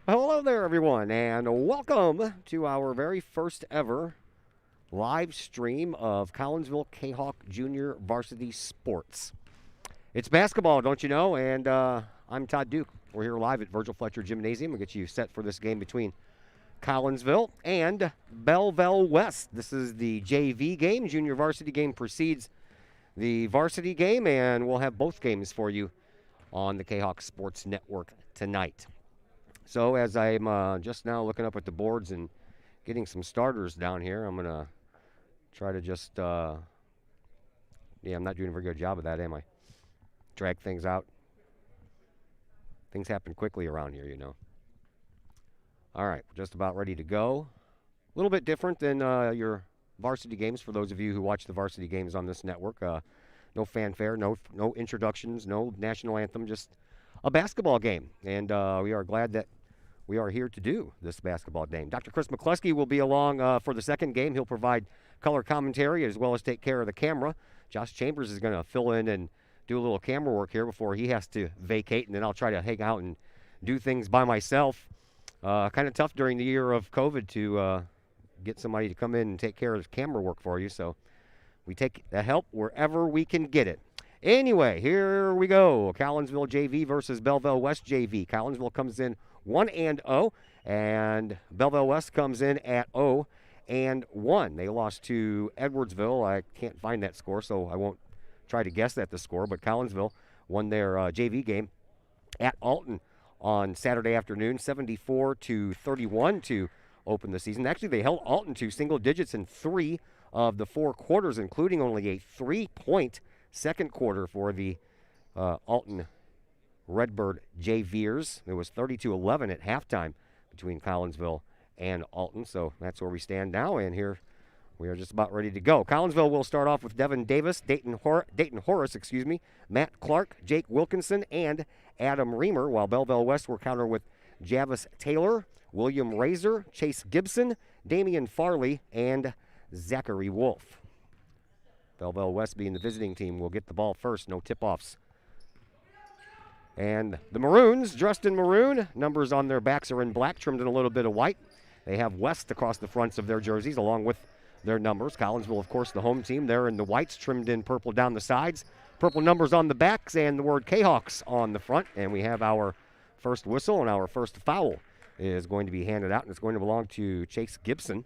Hello there, everyone, and welcome to our very first ever live stream of Collinsville Kahok Junior Varsity Sports. It's basketball, don't you know? And I'm Todd Duke. We're here live at Virgil Fletcher Gymnasium. We'll get you set for this game between Collinsville and Belleville West. This is the JV game. Junior varsity game precedes the varsity game, and we'll have both games for you on the Kahok Sports Network tonight. So as I'm just now looking up at the boards and getting some starters down here, I'm going to try to just, I'm not doing a very good job of that, am I? Drag things out. Things happen quickly around here, you know. All right, we're just about ready to go. A little bit different than your varsity games for those of you who watch the varsity games on this network. No fanfare, no introductions, no national anthem, just a basketball game. And we are glad that we are here to do this basketball game. Dr. Chris McCluskey will be along for the second game. He'll provide color commentary as well as take care of the camera. Josh Chambers is going to fill in and do a little camera work here before he has to vacate, and then I'll try to hang out and do things by myself. Kind of tough during the year of COVID to get somebody to come in and take care of the camera work for you, so we take the help wherever we can get it. Anyway, here we go. Collinsville JV versus Belleville West JV. Collinsville comes in 1-0, and Belleville West comes in at 0-1. They lost to Edwardsville. I can't find that score, so I won't try to guess at the score, but Collinsville won their JV game at Alton on Saturday afternoon, 74-31 to open the season. Actually, they held Alton to single digits in 3 of the 4 quarters, including only a 3-point second quarter for the Alton Redbird JVers. It was 32-11 at halftime between Collinsville and Alton, so that's where we stand now, and here we are just about ready to go. Collinsville will start off with Devin Davis, Dayton Horace, Matt Clark, Jake Wilkinson, and Adam Reamer, while Belleville West will counter with Javis Taylor, William Razor, Chase Gibson, Damian Farley, and Zachary Wolf. Belleville West, being the visiting team, will get the ball first. No tip-offs. And the Maroons, dressed in maroon, numbers on their backs are in black, trimmed in a little bit of white. They have West across the fronts of their jerseys, along with their numbers. Collinsville, of course, the home team. They're in the whites, trimmed in purple down the sides. Purple numbers on the backs and the word Kahawks on the front. And we have our first whistle, and our first foul is going to be handed out, and it's going to belong to Chase Gibson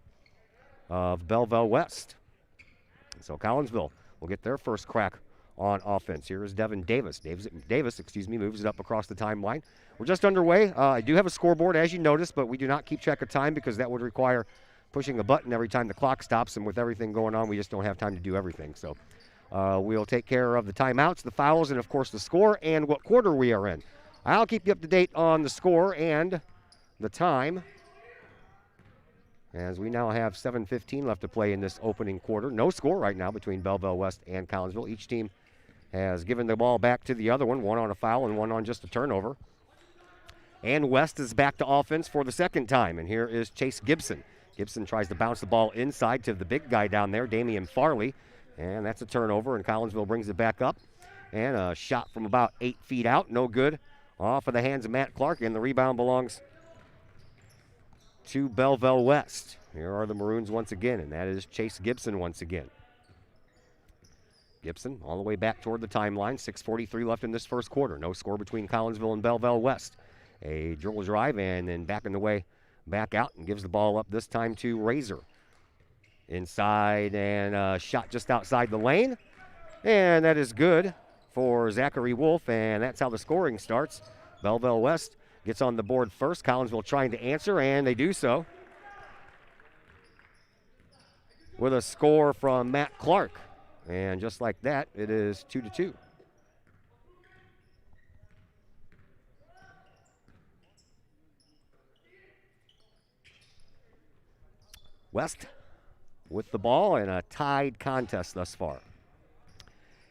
of Belleville West. So Collinsville will get their first crack on offense. Here is Devin Davis. Davis, moves it up across the timeline. We're just underway. I do have a scoreboard, as you noticed, but we do not keep track of time because that would require pushing a button every time the clock stops, and with everything going on, we just don't have time to do everything. So we'll take care of the timeouts, the fouls, and, of course, the score and what quarter we are in. I'll keep you up to date on the score and the time, as we now have 7:15 left to play in this opening quarter. No score right now between Belleville West and Collinsville. Each team has given the ball back to the other one on a foul and one on just a turnover. And West is back to offense for the second time, and here is Chase Gibson. Gibson tries to bounce the ball inside to the big guy down there, Damian Farley, and that's a turnover, and Collinsville brings it back up. And a shot from about 8 feet out, no good, off of the hands of Matt Clark, and the rebound belongs to Belleville West. Here are the Maroons once again, and that is Chase Gibson once again. Gibson all the way back toward the timeline. 6:43 left in this first quarter. No score between Collinsville and Belleville West. A dribble drive and then back in the way, back out, and gives the ball up this time to Razor. Inside and shot just outside the lane. And that is good for Zachary Wolf, and that's how the scoring starts. Belleville West gets on the board first. Collinsville trying to answer, and they do so with a score from Matt Clark. And just like that, it is 2-2. West with the ball in a tied contest thus far.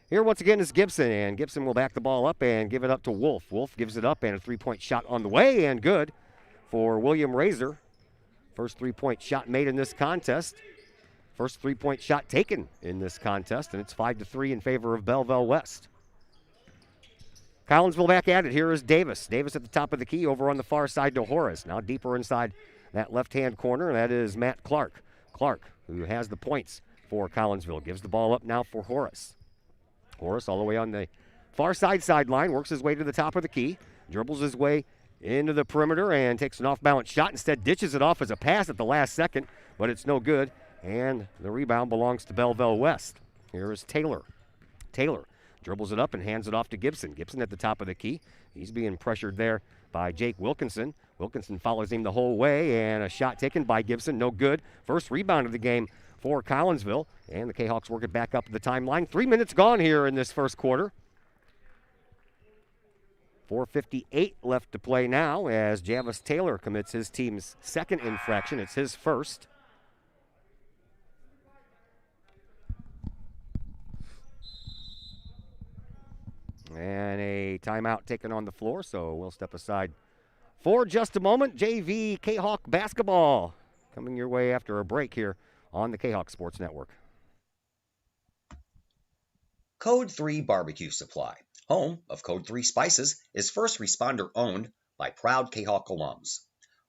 Here once again is Gibson, and Gibson will back the ball up and give it up to Wolf. Wolf gives it up, and a three-point shot on the way, and good for William Razor. First three-point shot made in this contest. First three-point shot taken in this contest, and it's 5-3 in favor of Belleville West. Collinsville back at it. Here is Davis. Davis at the top of the key over on the far side to Horace. Now deeper inside that left-hand corner. That is Matt Clark. Clark, who has the points for Collinsville, gives the ball up now for Horace. Horace all the way on the far sideline, works his way to the top of the key, dribbles his way into the perimeter and takes an off-balance shot. Instead, ditches it off as a pass at the last second, but it's no good. And the rebound belongs to Belleville West. Here is Taylor. Taylor dribbles it up and hands it off to Gibson. Gibson at the top of the key. He's being pressured there by Jake Wilkinson. Wilkinson follows him the whole way, and a shot taken by Gibson, no good. First rebound of the game for Collinsville, and the K-Hawks work it back up the timeline. 3 minutes gone here in this first quarter. 4:58 left to play now as Javis Taylor commits his team's second infraction. It's his first. And a timeout taken on the floor, so we'll step aside for just a moment. JV K-Hawk basketball coming your way after a break here on the K-Hawk Sports Network. Code 3 Barbecue Supply, home of Code 3 Spices, is first responder owned by proud K-Hawk alums.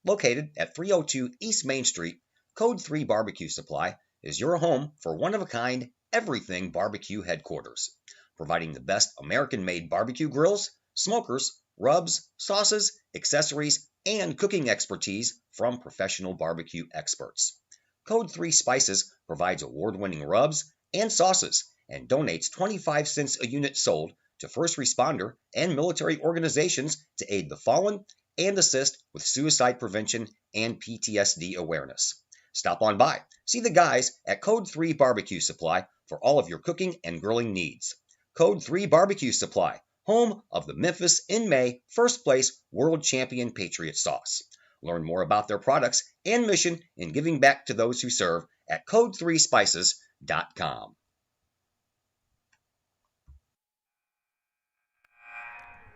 Located at 302 East Main Street, Code 3 Barbecue Supply is your home for one-of-a-kind everything barbecue headquarters, providing the best American-made barbecue grills, smokers, rubs, sauces, accessories, and cooking expertise from professional barbecue experts. Code 3 Spices provides award-winning rubs and sauces and donates 25 cents a unit sold to first responder and military organizations to aid the fallen and assist with suicide prevention and PTSD awareness. Stop on by. See the guys at Code 3 Barbecue Supply for all of your cooking and grilling needs. Code 3 Barbecue Supply, home of the Memphis in May first place world champion Patriot sauce. Learn more about their products and mission in giving back to those who serve at code3spices.com.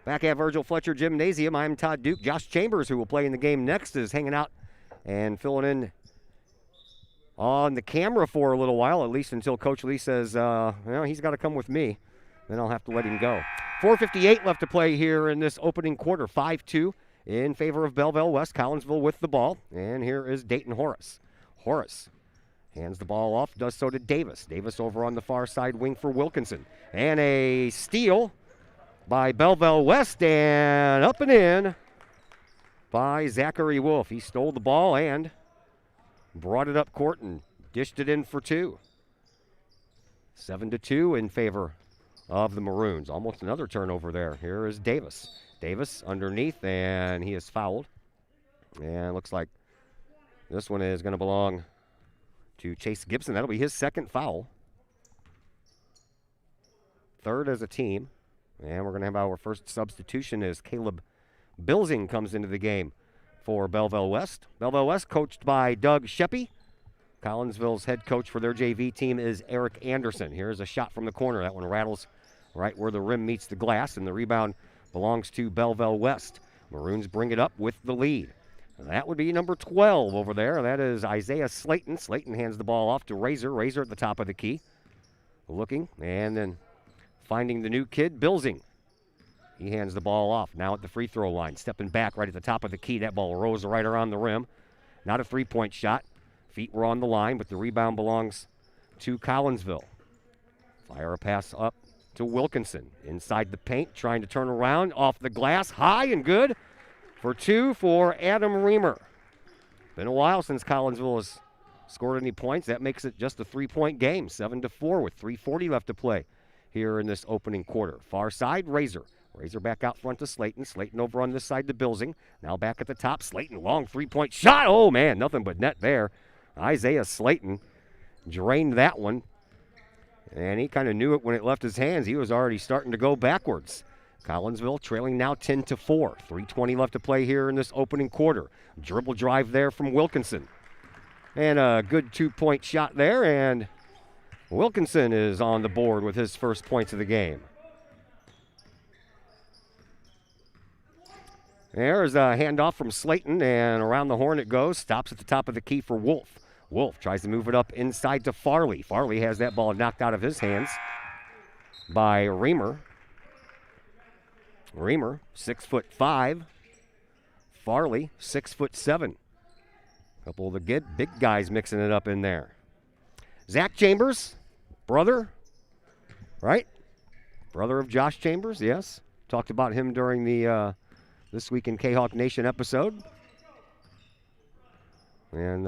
Back at Virgil Fletcher Gymnasium, I'm Todd Duke. Josh Chambers, who will play in the game next, is hanging out and filling in on the camera for a little while, at least until Coach Lee says, he's got to come with me. Then I'll have to let him go. 4:58 left to play here in this opening quarter. 5-2 in favor of Belleville West. Collinsville with the ball. And here is Dayton Horace. Horace hands the ball off, does so to Davis. Davis over on the far side wing for Wilkinson. And a steal by Belleville West, and up and in by Zachary Wolf. He stole the ball and brought it up court and dished it in for two. 7-2 in favor of the Maroons. Almost another turnover there. Here is Davis. Davis underneath, and he is fouled. And looks like this one is going to belong to Chase Gibson. That'll be his second foul. Third as a team. And we're going to have our first substitution as Caleb Bilsing comes into the game for Belleville West. Belleville West coached by Doug Sheppy. Collinsville's head coach for their JV team is Eric Anderson. Here's a shot from the corner. That one rattles right where the rim meets the glass, and the rebound belongs to Belleville West. Maroons bring it up with the lead. And that would be number 12 over there. That is Isaiah Slayton. Slayton hands the ball off to Razor. Razor at the top of the key. Looking, and then finding the new kid, Bilsing. He hands the ball off now at the free throw line. Stepping back right at the top of the key. That ball rose right around the rim. Not a three-point shot. Feet were on the line, but the rebound belongs to Collinsville. Fire a pass up to Wilkinson. Inside the paint, trying to turn around. Off the glass, high and good for two for Adam Reamer. Been a while since Collinsville has scored any points. That makes it just a three-point game. 7-4 with 3:40 left to play here in this opening quarter. Far side, Razor. Razor back out front to Slayton. Slayton over on this side to Bilsing. Now back at the top. Slayton, long three-point shot. Oh, man, nothing but net there. Isaiah Slayton drained that one. And he kind of knew it when it left his hands. He was already starting to go backwards. Collinsville trailing now 10-4. 3:20 left to play here in this opening quarter. Dribble drive there from Wilkinson. And a good two-point shot there. And Wilkinson is on the board with his first points of the game. There's a handoff from Slayton, and around the horn it goes. Stops at the top of the key for Wolf. Wolf tries to move it up inside to Farley. Farley has that ball knocked out of his hands by Reamer. Reamer, 6'5". Farley, 6'7". Couple of the big guys mixing it up in there. Zach Chambers, brother, right? Brother of Josh Chambers, yes. Talked about him during the This Week in Kahok Nation episode. And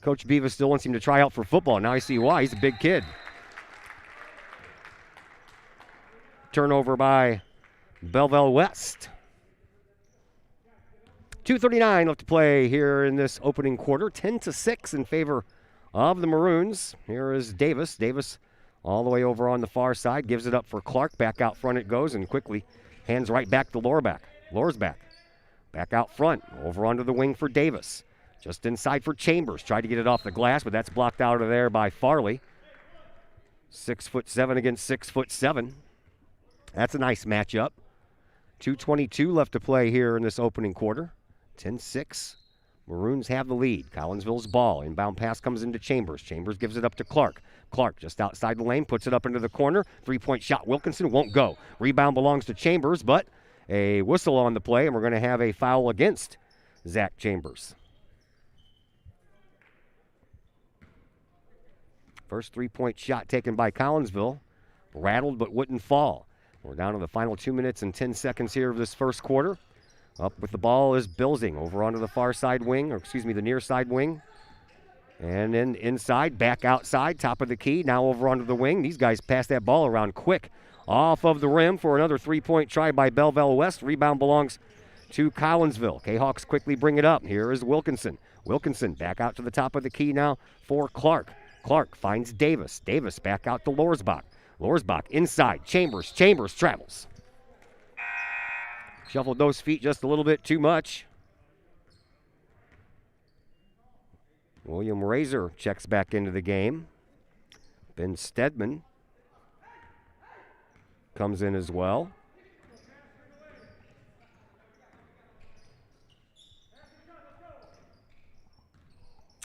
Coach Beavis still wants him to try out for football. Now I see why. He's a big kid. Turnover by Belleville West. 2:39 left to play here in this opening quarter. 10-6 in favor of the Maroons. Here is Davis. Davis all the way over on the far side. Gives it up for Clark. Back out front it goes and quickly hands right back to Lohrback. Lohrback. Back out front. Over onto the wing for Davis. Just inside for Chambers. Tried to get it off the glass, but that's blocked out of there by Farley. 6'7" against 6'7". That's a nice matchup. 2:22 left to play here in this opening quarter. 10-6. Maroons have the lead. Collinsville's ball. Inbound pass comes into Chambers. Chambers gives it up to Clark. Clark just outside the lane, puts it up into the corner. 3-point shot. Wilkinson won't go. Rebound belongs to Chambers, but a whistle on the play, and we're going to have a foul against Zach Chambers. First 3-point shot taken by Collinsville. Rattled but wouldn't fall. We're down to the final 2 minutes and 10 seconds here of this first quarter. Up with the ball is Bilsing over onto the far side wing, the near side wing. And then inside, back outside, top of the key, now over onto the wing. These guys pass that ball around quick. Off of the rim for another 3-point try by Belleville West. Rebound belongs to Collinsville. Kahawks quickly bring it up. Here is Wilkinson. Wilkinson back out to the top of the key now for Clark. Clark finds Davis. Davis back out to Lorsbach. Lorsbach inside. Chambers. Chambers travels. Shuffled those feet just a little bit too much. William Razor checks back into the game. Ben Stedman comes in as well.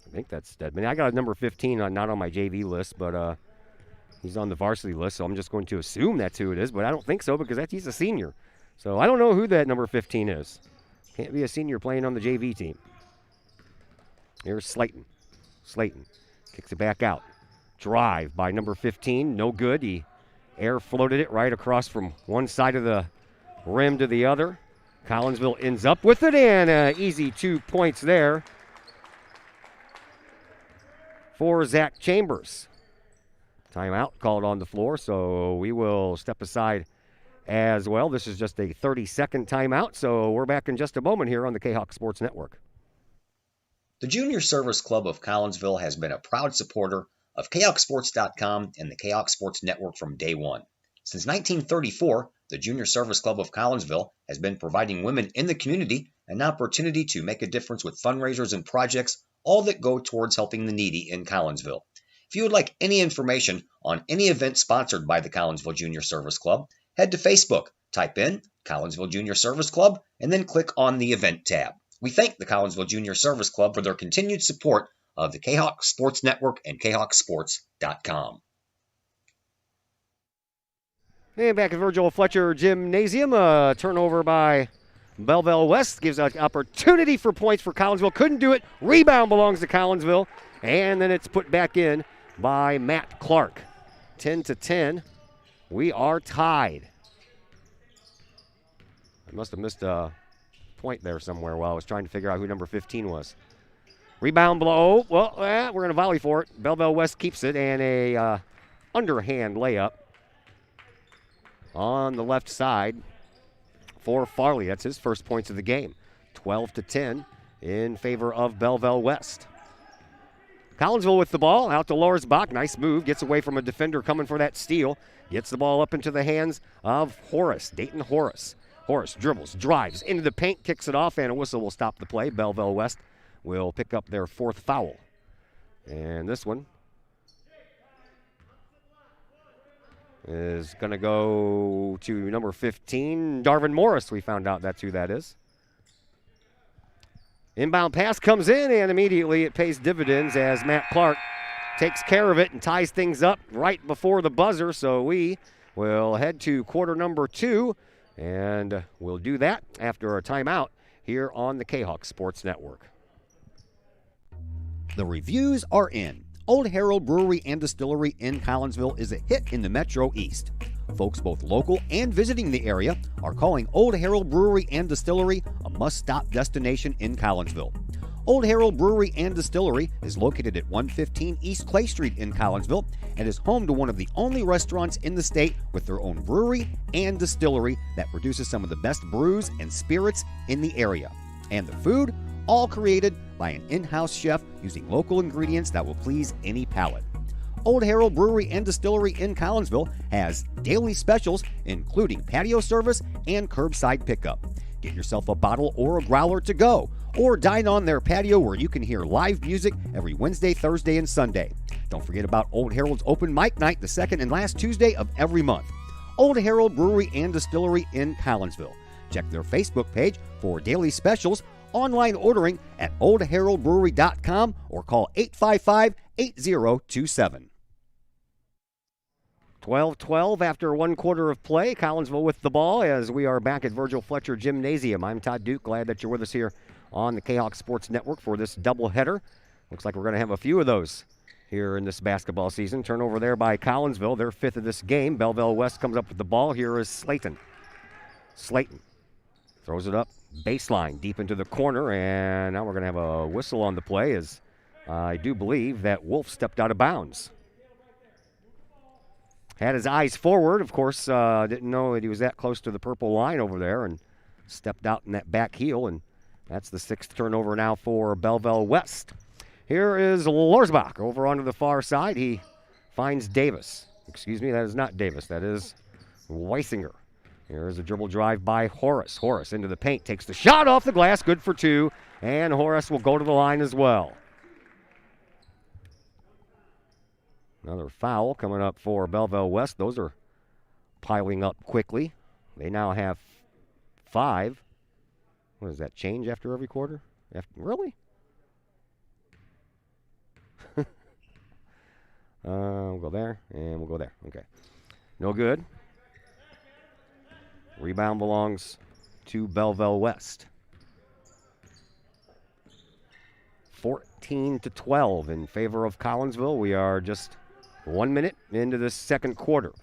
I think that's Stedman. I got a number 15 not on my JV list, but he's on the varsity list, so I'm just going to assume that's who it is, but I don't think so because he's a senior. So I don't know who that number 15 is. Can't be a senior playing on the JV team. Here's Slayton. Slayton kicks it back out. Drive by number 15. No good. He air floated it right across from one side of the rim to the other. Collinsville ends up with it, and easy 2 points there for Zach Chambers. Timeout called on the floor, so we will step aside as well. This is just a 30-second timeout, so we're back in just a moment here on the Kahok Sports Network. The Junior Service Club of Collinsville has been a proud supporter of KahokSports.com and the Kahok Sports Network from day one. Since 1934, the Junior Service Club of Collinsville has been providing women in the community an opportunity to make a difference with fundraisers and projects, all that go towards helping the needy in Collinsville. If you would like any information on any event sponsored by the Collinsville Junior Service Club, head to Facebook, type in Collinsville Junior Service Club, and then click on the Event tab. We thank the Collinsville Junior Service Club for their continued support of the Kahok Sports Network and KahokSports.com. And back at Virgil Fletcher Gymnasium, turnover by Belleville West gives an opportunity for points for Collinsville. Couldn't do it. Rebound belongs to Collinsville. And then it's put back in by Matt Clark. 10-10. We are tied. I must have missed a point there somewhere while I was trying to figure out who number 15 was. Rebound below. Well, we're going to volley for it. Belleville West keeps it, and a underhand layup on the left side for Farley. That's his first points of the game. 12-10 in favor of Belleville West. Collinsville with the ball, out to Lorsbach. Nice move, gets away from a defender coming for that steal. Gets the ball up into the hands of Horace, Dayton Horace. Horace dribbles, drives into the paint, kicks it off, and a whistle will stop the play. Belleville West will pick up their fourth foul. And this one is going to go to number 15, Darvin Morris. We found out that's who that is. Inbound pass comes in, and immediately it pays dividends as Matt Clark takes care of it and ties things up right before the buzzer. So we We'll head to quarter number 2, and we'll do that after a timeout here on the Kahok Sports Network. The reviews are in. Old Herald Brewery and Distillery in Collinsville is a hit in the Metro East. Folks both local and visiting the area are calling Old Herald Brewery and Distillery a must-stop destination in Collinsville. Old Herald Brewery and Distillery is located at 115 East Clay Street in Collinsville and is home to one of the only restaurants in the state with their own brewery and distillery that produces some of the best brews and spirits in the area. And the food, all created by an in-house chef using local ingredients that will please any palate. Old Herald Brewery and Distillery in Collinsville has daily specials including patio service and curbside pickup. Get yourself a bottle or a growler to go, or dine on their patio where you can hear live music every Wednesday, Thursday, and Sunday. Don't forget about Old Herald's open mic night the second and last Tuesday of every month. Old Herald Brewery and Distillery in Collinsville. Check their Facebook page for daily specials, online ordering at oldheraldbrewery.com, or call 855-8027. 12-12 after one quarter of play. Collinsville with the ball as we are back at Virgil Fletcher Gymnasium. I'm Todd Duke. Glad that you're with us here on the Kahok Sports Network for this doubleheader. Looks like we're going to have a few of those here in this basketball season. Turnover there by Collinsville, their 5th of this game. Belleville West comes up with the ball. Here is Slayton. Slayton throws it up baseline deep into the corner, and now we're going to have a whistle on the play as I do believe that Wolf stepped out of bounds. Had his eyes forward, of course, didn't know that he was that close to the purple line over there and stepped out in that back heel, and that's the 6th turnover now for Belleville West. Here is Lorsbach over onto the far side. He finds Davis. Excuse me, that is not Davis. That is Weisinger. Here's a dribble drive by Horace. Horace into the paint, takes the shot off the glass, good for 2, and Horace will go to the line as well. Another foul coming up for Belleville West. Those are piling up quickly. They now have 5. What does that change after every quarter? Really? We'll go there, and we'll go there. Okay. No good. Rebound belongs to Belleville West. 14-12 in favor of Collinsville. We are just 1 minute into the second quarter.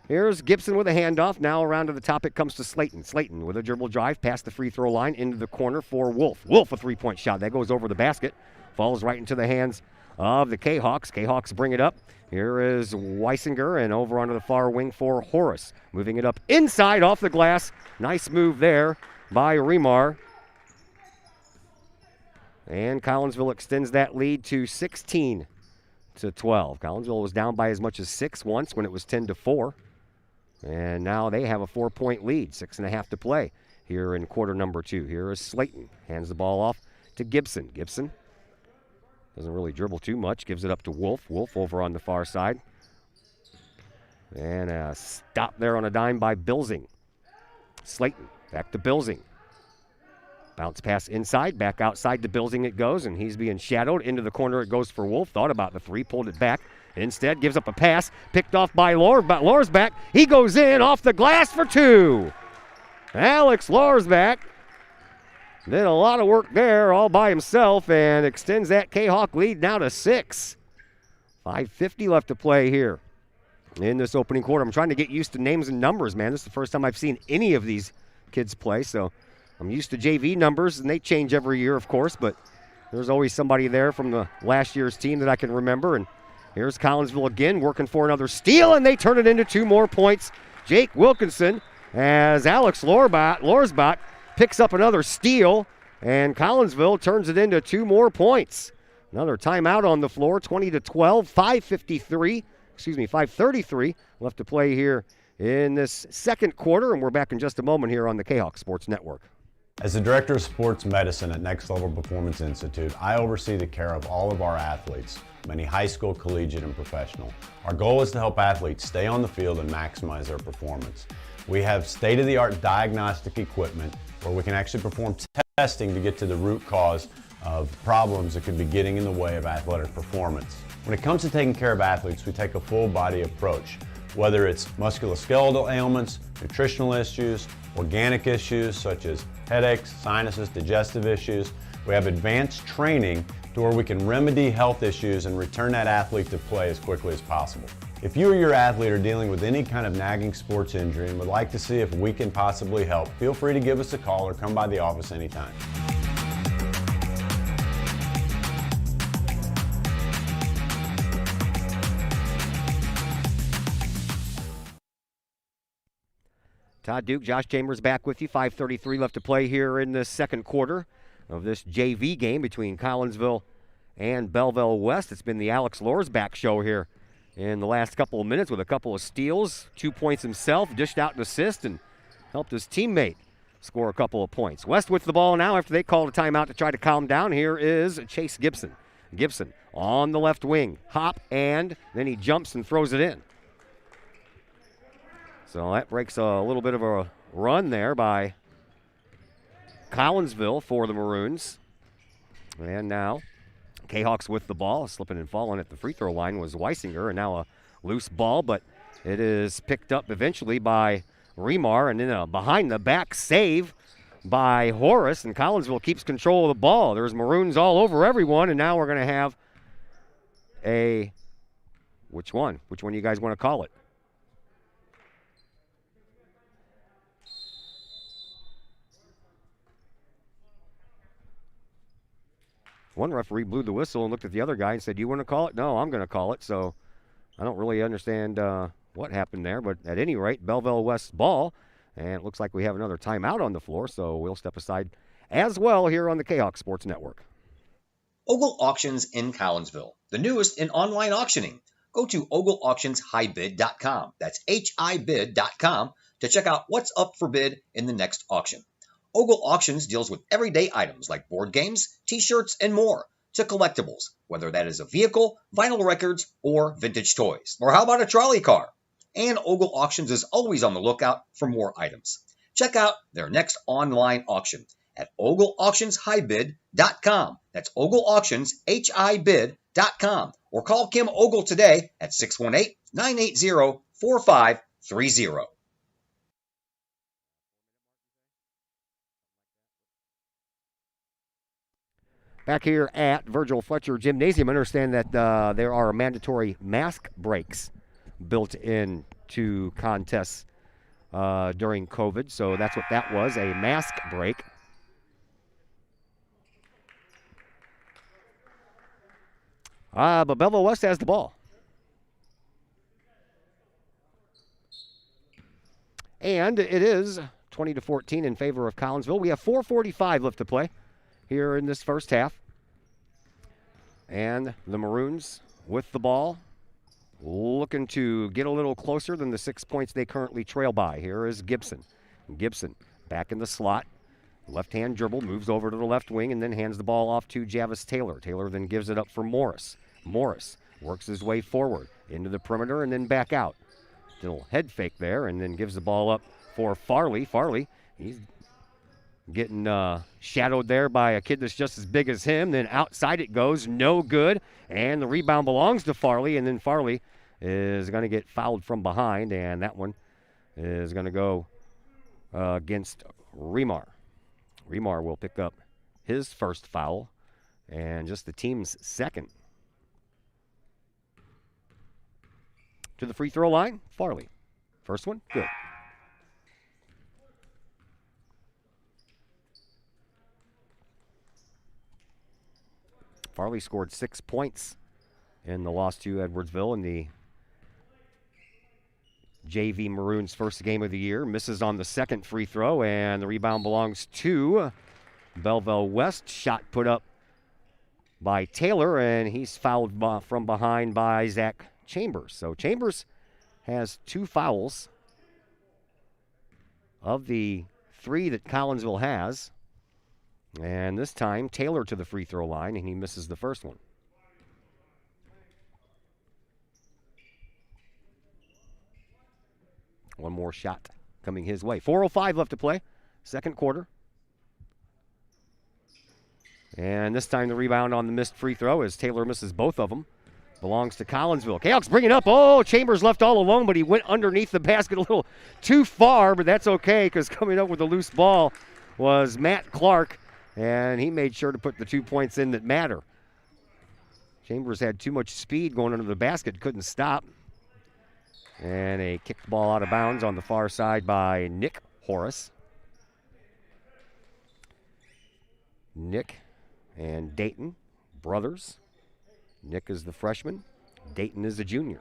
Here's Gibson with a handoff. Now around to the top it comes to Slayton. Slayton with a dribble drive past the free throw line into the corner for Wolf. Wolf a three-point shot. That goes over the basket. Falls right into the hands of the Kahawks. Kahawks bring it up. Here is Weisinger, and over onto the far wing for Horace. Moving it up inside off the glass. Nice move there by Remar. And Collinsville extends that lead to 16-12. Collinsville was down by as much as 6 once when it was 10-4. And now they have a 4-point lead, 6.5 to play here in quarter number 2. Here is Slayton. Hands the ball off to Gibson. Gibson doesn't really dribble too much. Gives it up to Wolf. Wolf over on the far side. And a stop there on a dime by Bilsing. Slayton back to Bilsing. Bounce pass inside, back outside to Bilsing it goes, and he's being shadowed. Into the corner it goes for Wolf. Thought about the 3, pulled it back. Instead gives up a pass, picked off by Lorsbach. He goes in off the glass for 2. Alex Lorsbach did a lot of work there all by himself and extends that Kahawk lead now to 6. 5:50 left to play here in this opening quarter. I'm trying to get used to names and numbers, man. This is the first time I've seen any of these kids play, so I'm used to JV numbers, and they change every year, of course, but there's always somebody there from the last year's team that I can remember. And here's Collinsville again working for another steal, and they turn it into 2 more points. Jake Wilkinson as Alex Lorsbach picks up another steal, and Collinsville turns it into 2 more points. Another timeout on the floor, 20-12, 5:33 left to play here in this second quarter, and we're back in just a moment here on the Kahawk Sports Network. As the Director of Sports Medicine at Next Level Performance Institute, I oversee the care of all of our athletes, many high school, collegiate, and professional. Our goal is to help athletes stay on the field and maximize their performance. We have state-of-the-art diagnostic equipment where we can actually perform testing to get to the root cause of problems that could be getting in the way of athletic performance. When it comes to taking care of athletes, we take a full-body approach. Whether it's musculoskeletal ailments, nutritional issues, organic issues such as headaches, sinuses, digestive issues, we have advanced training to where we can remedy health issues and return that athlete to play as quickly as possible. If you or your athlete are dealing with any kind of nagging sports injury and would like to see if we can possibly help, feel free to give us a call or come by the office anytime. Todd Duke, Josh Chambers back with you. 5:33 left to play here in the second quarter of this JV game between Collinsville and Belleville West. It's been the Alex Lorsback show here in the last couple of minutes with a couple of steals, 2 points himself, dished out an assist, and helped his teammate score a couple of points. West with the ball now after they called a timeout to try to calm down. Here is Chase Gibson. Gibson on the left wing, hop, and then he jumps and throws it in. So that breaks a little bit of a run there by Collinsville for the Maroons. And now Kahawks with the ball. Slipping and falling at the free throw line was Weisinger, and now a loose ball, but it is picked up eventually by Remar, and then a behind-the-back save by Horace, and Collinsville keeps control of the ball. There's Maroons all over everyone, and now we're going to have a – which one? Which one do you guys want to call it? One referee blew the whistle and looked at the other guy and said, "You want to call it?" "No, I'm going to call it." So I don't really understand what happened there. But at any rate, Belleville West's ball. And it looks like we have another timeout on the floor. So we'll step aside as well here on the Kahok Sports Network. Ogle Auctions in Collinsville, the newest in online auctioning. Go to ogleauctionshighbid.com. That's HIBid.com to check out what's up for bid in the next auction. Ogle Auctions deals with everyday items like board games, t-shirts, and more, to collectibles, whether that is a vehicle, vinyl records, or vintage toys. Or how about a trolley car? And Ogle Auctions is always on the lookout for more items. Check out their next online auction at ogleauctionshighbid.com. That's ogleauctionshibid.com. Or call Kim Ogle today at 618-980-4530. Back here at Virgil Fletcher Gymnasium, I understand that there are mandatory mask breaks built into contests during COVID. So that's what that was, a mask break. But Belleville West has the ball. And it is 20-14 in favor of Collinsville. We have 4:45 left to play here in this first half. And the Maroons with the ball, looking to get a little closer than the 6 points they currently trail by. Here is Gibson. Gibson back in the slot. Left-hand dribble, moves over to the left wing, and then hands the ball off to Javis Taylor. Taylor then gives it up for Morris. Morris works his way forward into the perimeter and then back out. Little head fake there, and then gives the ball up for Farley. Farley, he's getting shadowed there by a kid that's just as big as him. Then outside it goes, no good. And the rebound belongs to Farley, and then Farley is going to get fouled from behind, and that one is going to go against Remar. Remar will pick up his first foul, and just the team's second. To the free throw line, Farley. First one, good. Farley scored 6 points in the loss to Edwardsville in the JV Maroons' first game of the year. Misses on the second free throw, and the rebound belongs to Belleville West. Shot put up by Taylor, and he's fouled from behind by Zach Chambers. So Chambers has 2 fouls of the 3 that Collinsville has. And this time, Taylor to the free throw line, and he misses the first one. One more shot coming his way. 4:05 left to play, second quarter. And this time the rebound on the missed free throw as Taylor misses both of them. belongs to Collinsville. Kahok's bring it up. Oh, Chambers left all alone, but he went underneath the basket a little too far, but that's okay because coming up with the loose ball was Matt Clark, and he made sure to put the 2 points in that matter. Chambers had too much speed going under the basket, couldn't stop. And a kicked ball out of bounds on the far side by Nick Horace. Nick and Dayton, brothers. Nick is the freshman. Dayton is the junior.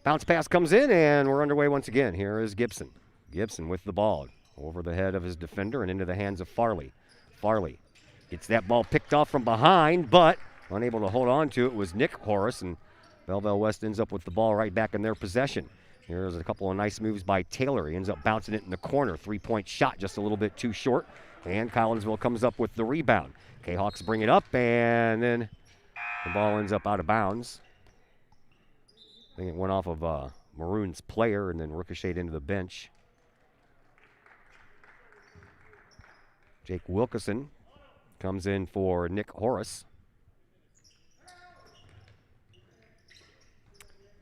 Bounce pass comes in, and we're underway once again. Here is Gibson. Gibson with the ball over the head of his defender and into the hands of Farley. Farley gets that ball picked off from behind, but unable to hold on to it was Nick Horace, and Belleville West ends up with the ball right back in their possession. Here's a couple of nice moves by Taylor. He ends up bouncing it in the corner. 3-point shot just a little bit too short, and Collinsville comes up with the rebound. Kahawks bring it up, and then the ball ends up out of bounds. I think it went off of Maroon's player and then ricocheted into the bench. Jake Wilkeson comes in for Nick Horace.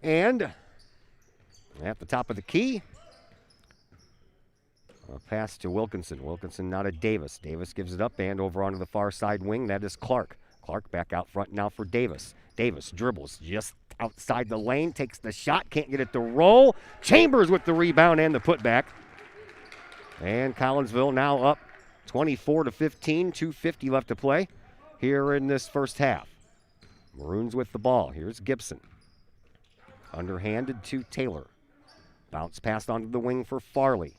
And at the top of the key, a pass to Wilkinson. Wilkinson now to Davis. Davis gives it up and over onto the far side wing. That is Clark. Clark back out front now for Davis. Davis dribbles just outside the lane, takes the shot, can't get it to roll. Chambers with the rebound and the putback. And Collinsville now up 24-15, 2:50 left to play here in this first half. Maroons with the ball. Here's Gibson. Underhanded to Taylor. Bounce passed onto the wing for Farley.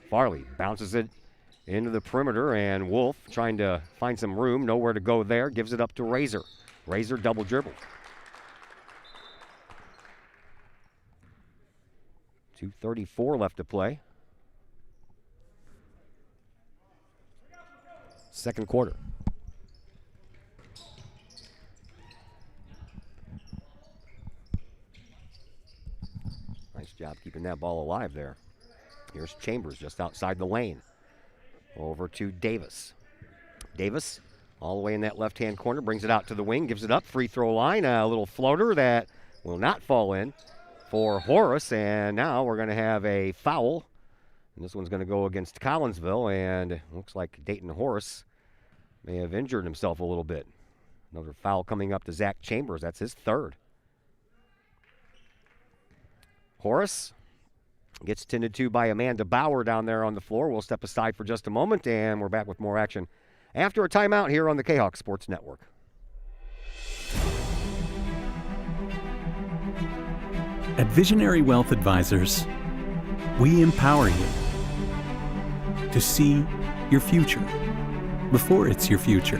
Farley bounces it into the perimeter, and Wolf trying to find some room, nowhere to go there, gives it up to Razor. Razor double dribble. 2:34 left to play. Second quarter. Nice job keeping that ball alive there. Here's Chambers just outside the lane. Over to Davis. Davis all the way in that left-hand corner, brings it out to the wing, gives it up, free throw line, a little floater that will not fall in for Horace, and now we're going to have a foul. And this one's going to go against Collinsville, and it looks like Dayton Horace may have injured himself a little bit. Another foul coming up to Zach Chambers. That's his third. Horace gets tended to by Amanda Bauer down there on the floor. We'll step aside for just a moment, and we're back with more action after a timeout here on the Kahok Sports Network. At Visionary Wealth Advisors, we empower you to see your future before it's your future,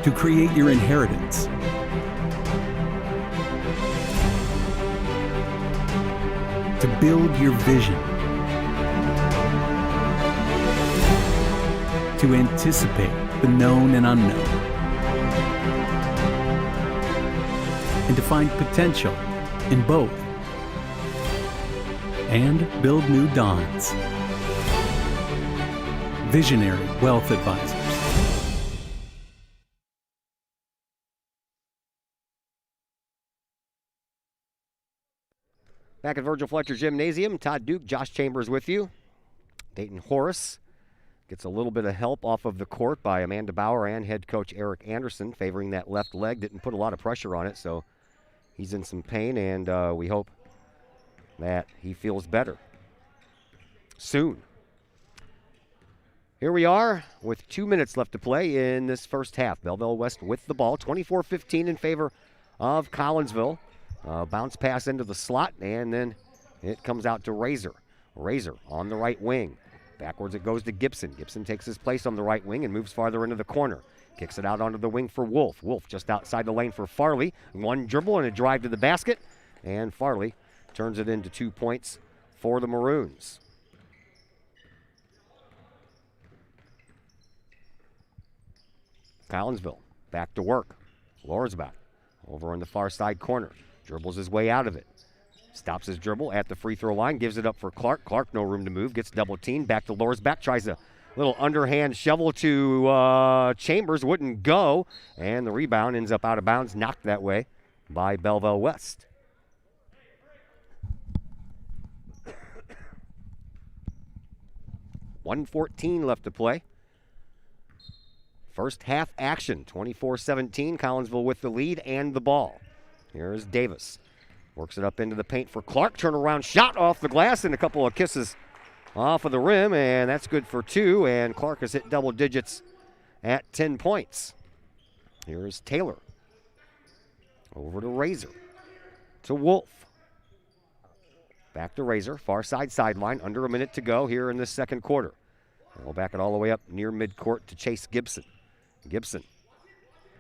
to create your inheritance, to build your vision, to anticipate the known and unknown, and to find potential in both, and build new dawns. Visionary Wealth Advisors. Back at Virgil Fletcher Gymnasium, Todd Duke, Josh Chambers with you. Dayton Horace gets a little bit of help off of the court by Amanda Bauer and head coach Eric Anderson, favoring that left leg. Didn't put a lot of pressure on it, so he's in some pain, and we hope that he feels better soon. Here we are with 2 minutes left to play in this first half. Belleville West with the ball, 24-15 in favor of Collinsville. Bounce pass into the slot, and then it comes out to Razor. Razor on the right wing. Backwards it goes to Gibson. Gibson takes his place on the right wing and moves farther into the corner. Kicks it out onto the wing for Wolf. Wolf just outside the lane for Farley. One dribble and a drive to the basket, and Farley turns it into 2 points for the Maroons. Collinsville back to work. Lorsbach over on the far side corner. Dribbles his way out of it. Stops his dribble at the free throw line, gives it up for Clark. Clark, no room to move, gets double teamed. Back to Lohr's back, tries a little underhand shovel to Chambers, wouldn't go. And the rebound ends up out of bounds, knocked that way by Belleville West. .114 left to play. First half action, 24-17. Collinsville with the lead and the ball. Here's Davis. Works it up into the paint for Clark. Turnaround shot off the glass and a couple of kisses off of the rim, and that's good for 2. And Clark has hit double digits at 10 points. Here's Taylor. Over to Razor. To Wolf. Back to Razor. Far side sideline. Under a minute to go here in this second quarter. And we'll back it all the way up near midcourt to Chase Gibson. Gibson.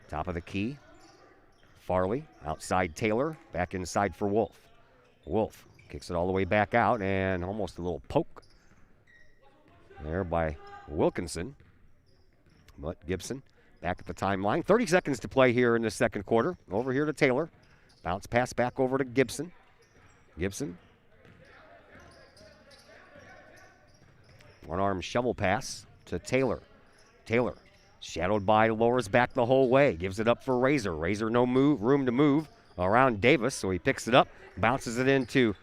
Top of the key. Farley, outside Taylor, back inside for Wolf. Wolf kicks it all the way back out, and almost a little poke there by Wilkinson. But Gibson back at the timeline. 30 seconds to play here in the second quarter. Over here to Taylor. Bounce pass back over to Gibson. Gibson. One-arm shovel pass to Taylor. Taylor. Shadowed by Lohr's back the whole way. Gives it up for Razor. Razor no room to move around Davis, so he picks it up. Bounces it into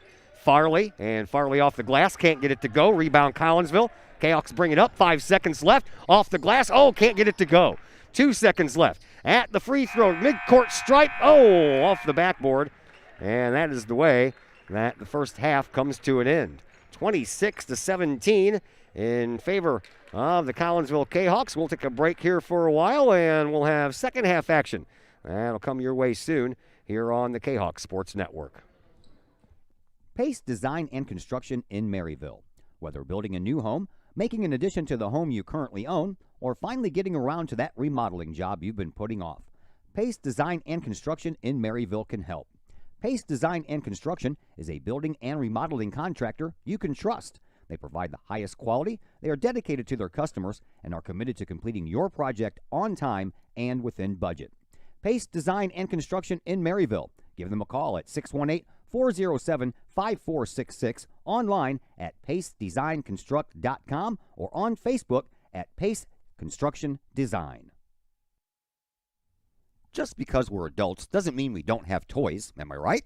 Farley, and Farley off the glass. Can't get it to go. Rebound Collinsville. Kahawks bring it up. 5 seconds left. Off the glass. Oh, can't get it to go. 2 seconds left. At the free throw. Midcourt stripe. Oh, off the backboard. And that is the way that the first half comes to an end. 26-17 in favor of the Collinsville Kahawks. We'll take a break here for a while, and we'll have second half action. That'll come your way soon here on the Kahawk Sports Network. Pace Design and Construction in Maryville. Whether building a new home, making an addition to the home you currently own, or finally getting around to that remodeling job you've been putting off, Pace Design and Construction in Maryville can help. Pace Design and Construction is a building and remodeling contractor you can trust. They provide the highest quality, they are dedicated to their customers, and are committed to completing your project on time and within budget. Pace Design and Construction in Maryville. Give them a call at 618-407-5466, online at pacedesignconstruct.com, or on Facebook at Pace Construction Design. Just because we're adults doesn't mean we don't have toys, am I right?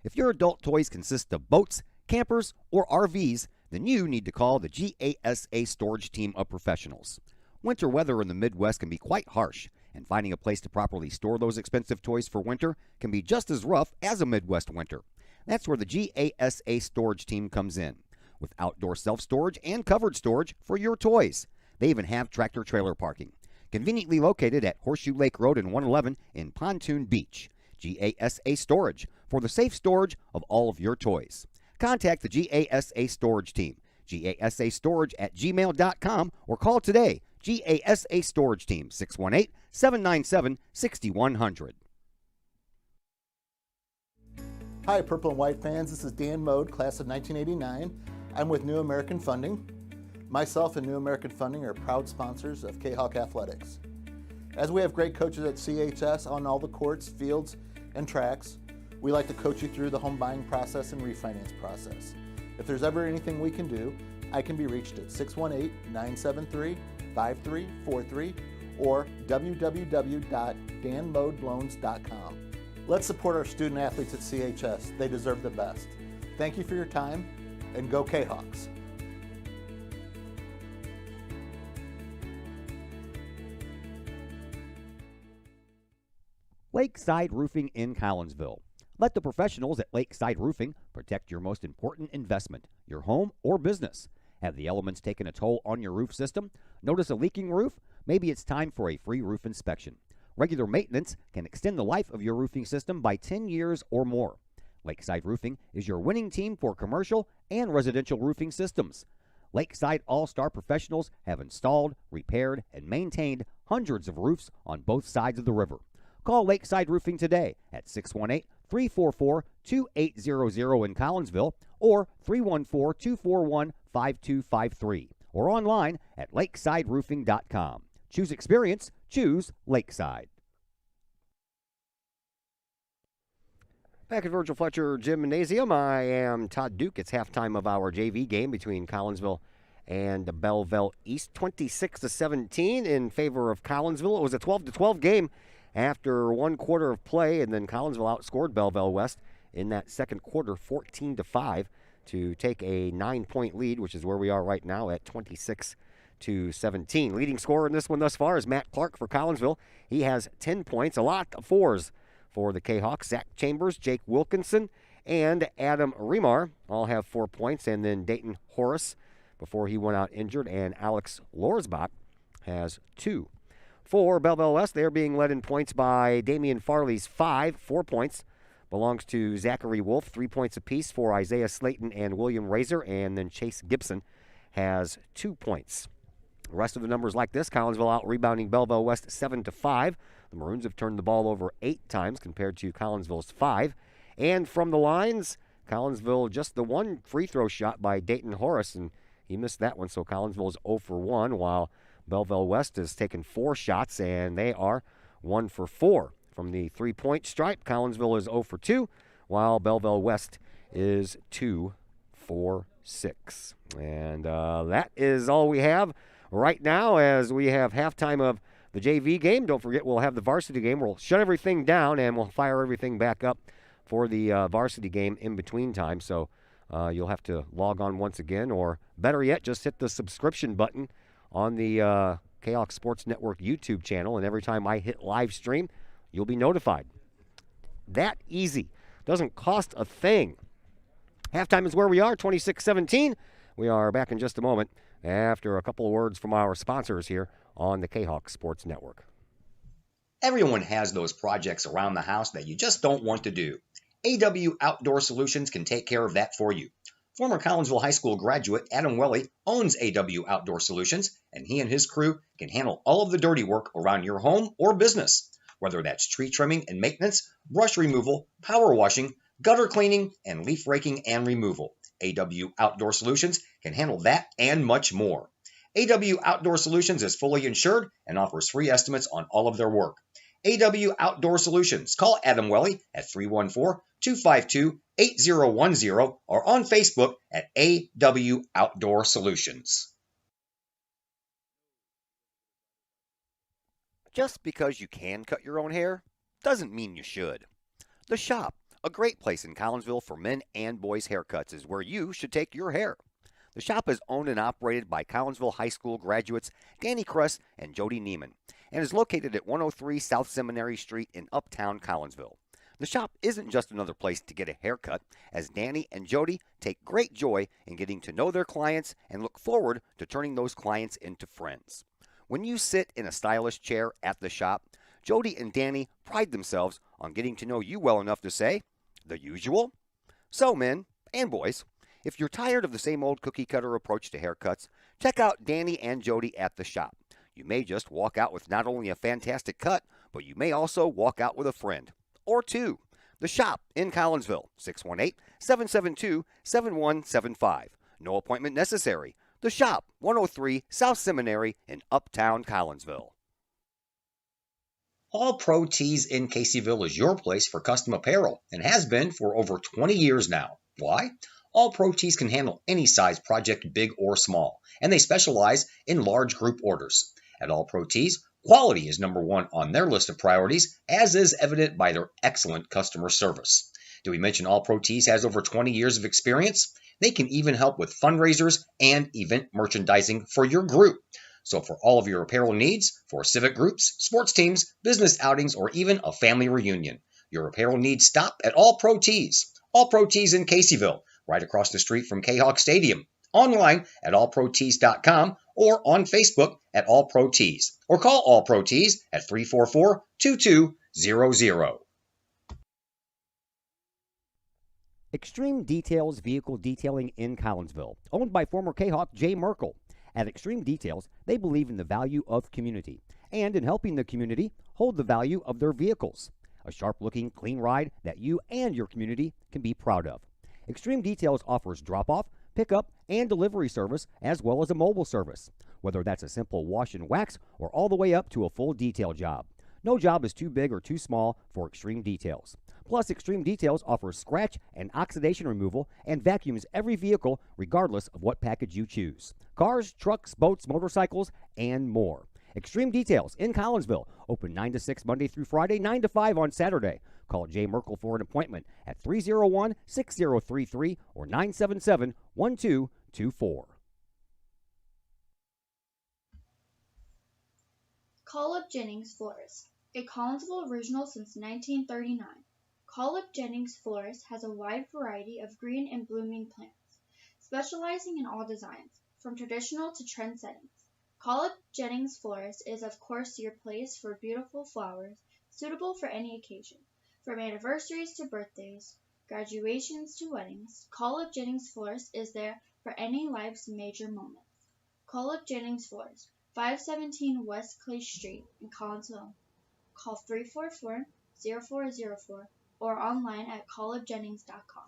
If your adult toys consist of boats, campers, or RVs, then you need to call the GASA storage team of professionals. Winter weather in the Midwest can be quite harsh, and finding a place to properly store those expensive toys for winter can be just as rough as a Midwest winter. That's where the GASA storage team comes in, with outdoor self-storage and covered storage for your toys. They even have tractor-trailer parking, conveniently located at Horseshoe Lake Road and 111 in Pontoon Beach. GASA Storage, for the safe storage of all of your toys. Contact the GASA Storage Team, gasastorage@gmail.com, or call today, GASA Storage Team, 618-797-6100. Hi, Purple and White fans. This is Dan Mode, class of 1989. I'm with New American Funding. Myself and New American Funding are proud sponsors of Kahok Athletics. As we have great coaches at CHS on all the courts, fields, and tracks, we like to coach you through the home buying process and refinance process. If there's ever anything we can do, I can be reached at 618-973-5343 or www.danmodeloans.com. Let's support our student athletes at CHS. They deserve the best. Thank you for your time, and go Kahawks. Lakeside Roofing in Collinsville. Let the professionals at Lakeside Roofing protect your most important investment, your home or business. Have the elements taken a toll on your roof system? Notice a leaking roof? Maybe it's time for a free roof inspection. Regular maintenance can extend the life of your roofing system by 10 years or more. Lakeside Roofing is your winning team for commercial and residential roofing systems. Lakeside All-Star professionals have installed, repaired, and maintained hundreds of roofs on both sides of the river. Call Lakeside Roofing today at 618-344-2800 in Collinsville or 314-241-5253 or online at lakesideroofing.com. Choose experience, choose Lakeside. Back at Virgil Fletcher Gymnasium, I am Todd Duke. It's halftime of our JV game between Collinsville and Belleville East, 26-17 in favor of Collinsville. It was a 12-12 game after one quarter of play, and then Collinsville outscored Belleville West in that second quarter, 14-5, to take a 9-point lead, which is where we are right now at 26-17. Leading scorer in this one thus far is Matt Clark for Collinsville. He has 10 points, a lot of fours for the Kahawks. Zach Chambers, Jake Wilkinson, and Adam Remar all have 4 points. And then Dayton Horace, before he went out injured, and Alex Lorsbach has 2. For Belleville West, they're being led in points by Damian Farley's 4 points. Belongs to Zachary Wolf, 3 points apiece for Isaiah Slayton and William Razor. And then Chase Gibson has 2 points. The rest of the numbers like this: Collinsville out rebounding Belleville West 7-5. The Maroons have turned the ball over 8 times compared to Collinsville's 5. And from the lines, Collinsville just the one free throw shot by Dayton Horace, and he missed that one, so Collinsville is 0 for 1, while Belleville West has taken 4 shots, and they are 1 for 4. From the three-point stripe, Collinsville is 0 for 2, while Belleville West is 2 for 6. And that is all we have right now, as we have halftime of the JV game. Don't forget, we'll have the varsity game. We'll shut everything down, and we'll fire everything back up for the varsity game in between time. So you'll have to log on once again, or better yet, just hit the subscription button on the Kahok Sports Network YouTube channel, and every time I hit live stream, you'll be notified. That easy. Doesn't cost a thing. Halftime is where we are, 26-17. We are back in just a moment after a couple of words from our sponsors here on the Kahok Sports Network. Everyone has those projects around the house that you just don't want to do. AW Outdoor Solutions can take care of that for you. Former Collinsville High School graduate Adam Welly owns AW Outdoor Solutions, and he and his crew can handle all of the dirty work around your home or business, whether that's tree trimming and maintenance, brush removal, power washing, gutter cleaning, and leaf raking and removal. AW Outdoor Solutions can handle that and much more. AW Outdoor Solutions is fully insured and offers free estimates on all of their work. AW Outdoor Solutions. Call Adam Welly at 314-252-8010 or on Facebook at AW Outdoor Solutions. Just because you can cut your own hair doesn't mean you should. The Shop, a great place in Collinsville for men and boys haircuts, is where you should take your hair. The Shop is owned and operated by Collinsville High School graduates Danny Kress and Jody Neiman, and is located at 103 South Seminary Street in Uptown Collinsville. The Shop isn't just another place to get a haircut, as Danny and Jody take great joy in getting to know their clients and look forward to turning those clients into friends. When you sit in a stylish chair at the Shop, Jody and Danny pride themselves on getting to know you well enough to say, "The usual?" So, men and boys, if you're tired of the same old cookie-cutter approach to haircuts, check out Danny and Jody at the Shop. You may just walk out with not only a fantastic cut, but you may also walk out with a friend or two. The Shop in Collinsville, 618-772-7175. No appointment necessary. The Shop, 103 South Seminary in Uptown Collinsville. All Pro Tees in Caseyville is your place for custom apparel and has been for over 20 years now. Why? All Pro Tees can handle any size project, big or small, and they specialize in large group orders. At All Pro Tees, quality is number one on their list of priorities, as is evident by their excellent customer service. Did we mention All Pro Tees has over 20 years of experience? They can even help with fundraisers and event merchandising for your group. So for all of your apparel needs, for civic groups, sports teams, business outings, or even a family reunion, your apparel needs stop at All Pro Tees. All Pro Tees in Caseyville, right across the street from Kahok Stadium. Online at allprotees.com or on Facebook at All Pro Tees. Or call All Pro Tees at 344-2200. Extreme Details Vehicle Detailing in Collinsville, owned by former Kahok Jay Merkel. At Extreme Details, they believe in the value of community and in helping the community hold the value of their vehicles. A sharp-looking, clean ride that you and your community can be proud of. Extreme Details offers drop-off, pickup, and delivery service, as well as a mobile service, whether that's a simple wash and wax or all the way up to a full detail job. No job is too big or too small for Extreme Details. Plus, Extreme Details offers scratch and oxidation removal and vacuums every vehicle regardless of what package you choose. Cars, trucks, boats, motorcycles, and more. Extreme Details in Collinsville. Open 9 to 6 Monday through Friday, 9 to 5 on Saturday. Call Jay Merkel for an appointment at 301-6033 or 977-1224. Call Up Jennings Florist, a Collinsville original since 1939. Call Up Jennings Florist has a wide variety of green and blooming plants, specializing in all designs, from traditional to trend settings. Call Up Jennings Florist is of course your place for beautiful flowers, suitable for any occasion. From anniversaries to birthdays, graduations to weddings, Call Up Jennings Florist is there for any life's major moments. Call Up Jennings Florist, 517 West Clay Street in Collinsville. Call 344-0404 or online at callupjennings.com.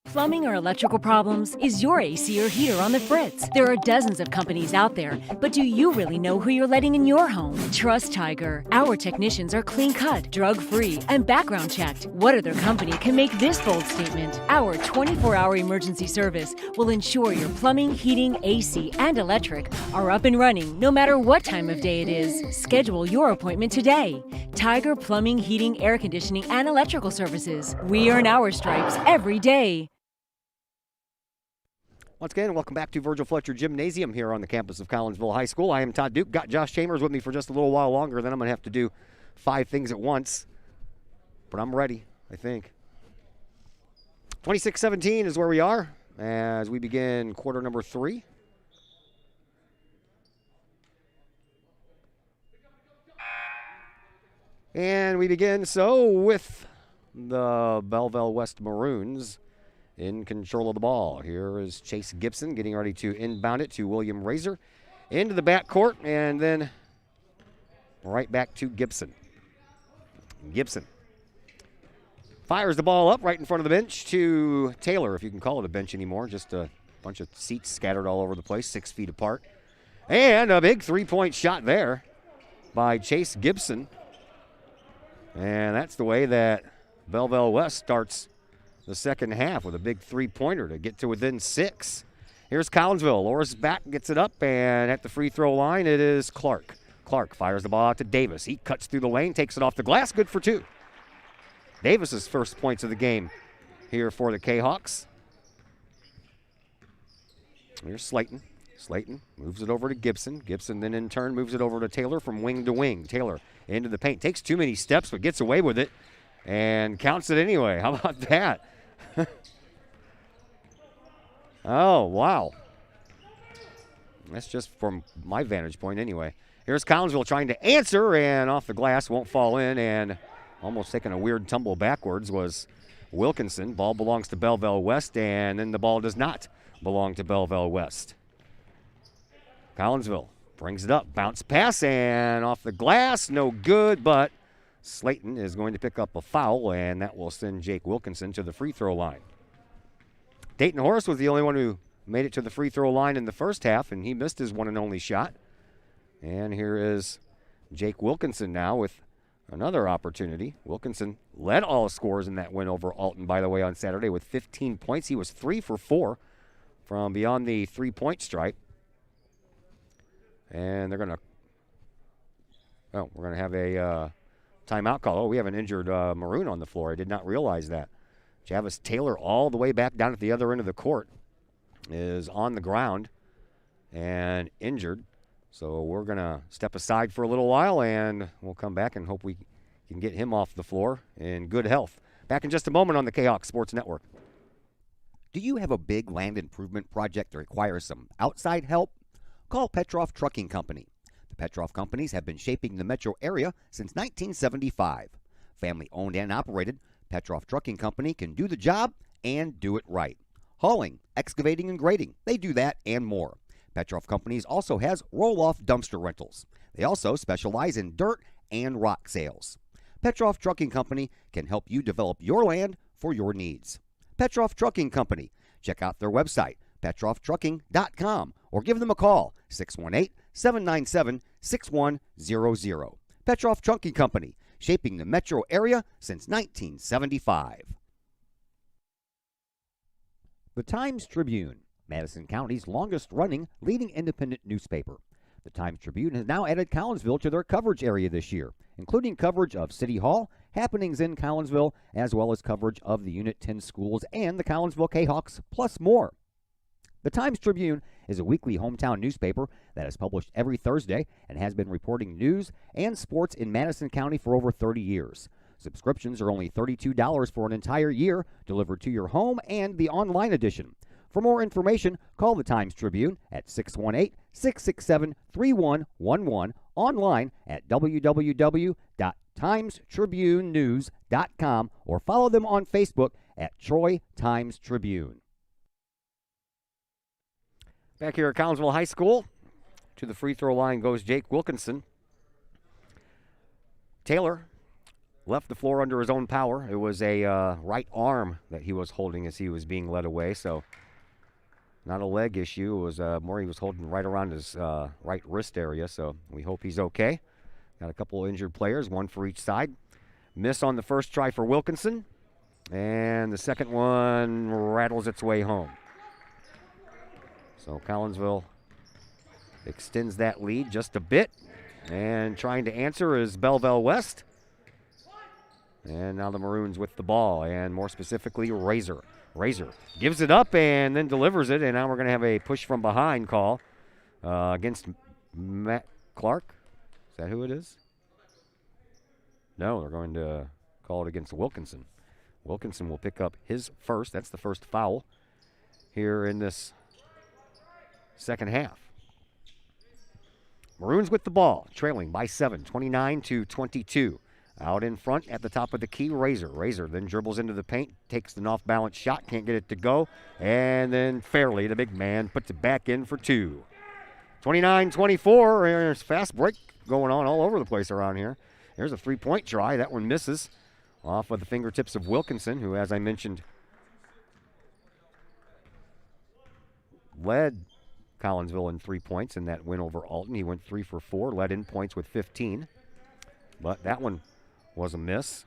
Plumbing or electrical problems? Is your AC or heater on the fritz? There are dozens of companies out there, but do you really know who you're letting in your home? Trust Tiger. Our technicians are clean-cut, drug-free, and background checked. What other company can make this bold statement? Our 24-hour emergency service will ensure your plumbing, heating, AC, and electric are up and running no matter what time of day it is. Schedule your appointment today. Tiger Plumbing, Heating, Air Conditioning, and Electrical Services. We earn our stripes every day. Once again, welcome back to Virgil Fletcher Gymnasium here on the campus of Collinsville High School. I am Todd Duke. Got Josh Chambers with me for just a little while longer. Then I'm going to have to do 5 things at once. But I'm ready, I think. 26-17 is where we are as we begin quarter number 3. And we begin so with the Belleville West Maroons in control of the ball. Here is Chase Gibson getting ready to inbound it to William Razor into the backcourt, and then right back to Gibson. Gibson fires the ball up right in front of the bench to Taylor, if you can call it a bench anymore. Just a bunch of seats scattered all over the place, 6 feet apart. And a big three-point shot there by Chase Gibson. And that's the way that Belleville West starts the second half, with a big three-pointer to get to within 6. Here's Collinsville. Loris back, gets it up, and at the free throw line, it is Clark. Clark fires the ball out to Davis. He cuts through the lane, takes it off the glass, good for 2. Davis's first points of the game here for the Kahawks. Here's Slayton. Slayton moves it over to Gibson. Gibson then in turn moves it over to Taylor from wing to wing. Taylor into the paint. Takes too many steps, but gets away with it and counts it anyway. How about that? Oh, wow. That's just from my vantage point anyway. Here's Collinsville trying to answer, and off the glass, won't fall in, and almost taking a weird tumble backwards was Wilkinson. Ball belongs to Belleville West, and then the ball does not belong to Belleville West. Collinsville brings it up, bounce pass, and off the glass, no good, but Slayton is going to pick up a foul, and that will send Jake Wilkinson to the free throw line. Dayton Horace was the only one who made it to the free throw line in the first half, and he missed his one and only shot. And here is Jake Wilkinson now with another opportunity. Wilkinson led all scorers in that win over Alton, by the way, on Saturday with 15 points. He was 3 for 4 from beyond the three-point stripe. And they're going to, we're going to have a timeout call. Oh, we have an injured Maroon on the floor. I did not realize that. Javis Taylor, all the way back down at the other end of the court, is on the ground and injured. So we're going to step aside for a little while, and we'll come back and hope we can get him off the floor in good health. Back in just a moment on the Kahok Sports Network. Do you have a big land improvement project that requires some outside help? Call Petroff Trucking Company. The Petroff Companies have been shaping the metro area since 1975. Family owned and operated, Petroff Trucking Company can do the job and do it right. Hauling, excavating, and grading, they do that and more. Petroff Companies also has roll-off dumpster rentals. They also specialize in dirt and rock sales. Petroff Trucking Company can help you develop your land for your needs. Petroff Trucking Company. Check out their website, petrofftrucking.com, or give them a call, 618-797-6100. Petroff Trucking Company, shaping the metro area since 1975. The Times-Tribune, Madison County's longest-running leading independent newspaper. The Times-Tribune has now added Collinsville to their coverage area this year, including coverage of City Hall, happenings in Collinsville, as well as coverage of the Unit 10 schools and the Collinsville Kahawks, plus more. The Times-Tribune is a weekly hometown newspaper that is published every Thursday and has been reporting news and sports in Madison County for over 30 years. Subscriptions are only $32 for an entire year, delivered to your home and the online edition. For more information, call the Times-Tribune at 618-667-3111, online at www.timestribunenews.com, or follow them on Facebook at Troy Times-Tribune. Back here at Collinsville High School, to the free throw line goes Jake Wilkinson. Taylor left the floor under his own power. It was a right arm that he was holding as he was being led away, so not a leg issue. It was more he was holding right around his right wrist area, so we hope he's okay. Got a couple of injured players, one for each side. Miss on the first try for Wilkinson, and the second one rattles its way home. So Collinsville extends that lead just a bit, and trying to answer is Belleville West. And now the Maroons with the ball, and more specifically, Razor. Razor gives it up and then delivers it, and now we're going to have a push from behind call against Matt Clark. Is that who it is? No, they're going to call it against Wilkinson. Wilkinson will pick up his first. That's the first foul here in this second half. Maroons with the ball, trailing by 7, 29-22. Out in front at the top of the key, Razor. Razor then dribbles into the paint, takes an off-balance shot, can't get it to go, and then Fairley, the big man, puts it back in for two. 29-24, there's fast break going on all over the place around here. There's a three-point try. That one misses off of the fingertips of Wilkinson, who, as I mentioned, led Collinsville in 3 points in that win over Alton. He went 3 for 4, led in points with 15. But that one was a miss.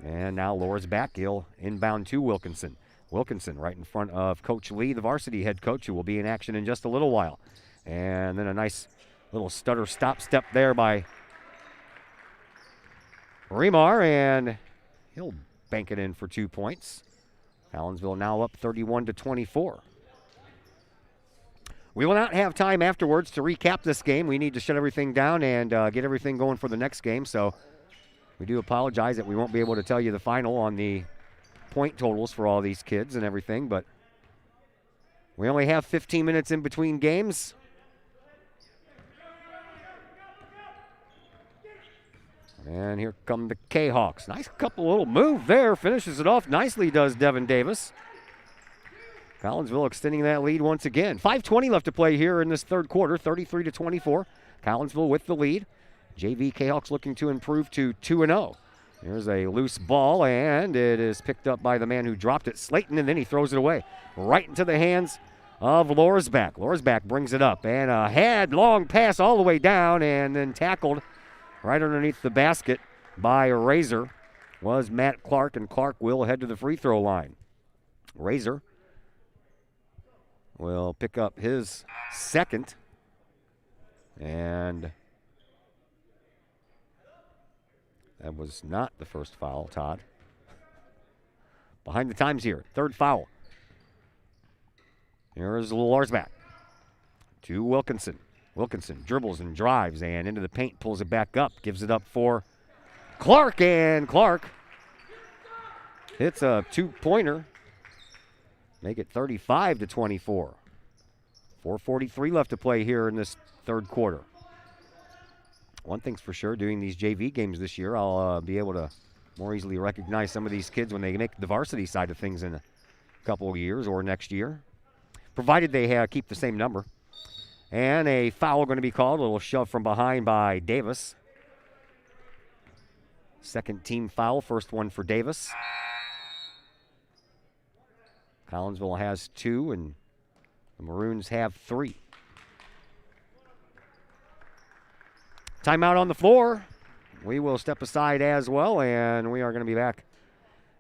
And now Lora's back. He'll inbound to Wilkinson. Wilkinson right in front of Coach Lee, the varsity head coach, who will be in action in just a little while. And then a nice little stutter stop step there by Remar, and he'll bank it in for 2 points. Collinsville now up 31-24. We will not have time afterwards to recap this game. We need to shut everything down and get everything going for the next game. So we do apologize that we won't be able to tell you the final on the point totals for all these kids and everything. But we only have 15 minutes in between games. And here come the Kahawks. Nice couple little move there. Finishes it off nicely, does Devin Davis. Collinsville extending that lead once again. 5:20 left to play here in this third quarter, 33-24. Collinsville with the lead. JV Kahawks looking to improve to 2-0. Here's a loose ball, and it is picked up by the man who dropped it, Slayton, and then he throws it away right into the hands of Lorsback. Lorsback brings it up, and a long pass all the way down, and then tackled right underneath the basket by Razor was Matt Clark, and Clark will head to the free throw line. Razor will pick up his second. And that was not the first foul, Todd. Behind the times here. Third foul. Here's Lorsback to Wilkinson. Wilkinson dribbles and drives and into the paint, pulls it back up, gives it up for Clark, and Clark hits a two-pointer. Make it 35-24. 4:43 left to play here in this third quarter. One thing's for sure, doing these JV games this year, I'll be able to more easily recognize some of these kids when they make the varsity side of things in a couple of years or next year, provided they keep the same number. And a foul going to be called, a little shove from behind by Davis. Second team foul, first one for Davis. Collinsville has 2, and the Maroons have 3. Timeout on the floor. we will step aside as well, and we are going to be back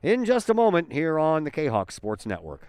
in just a moment here on the Kahok Sports Network.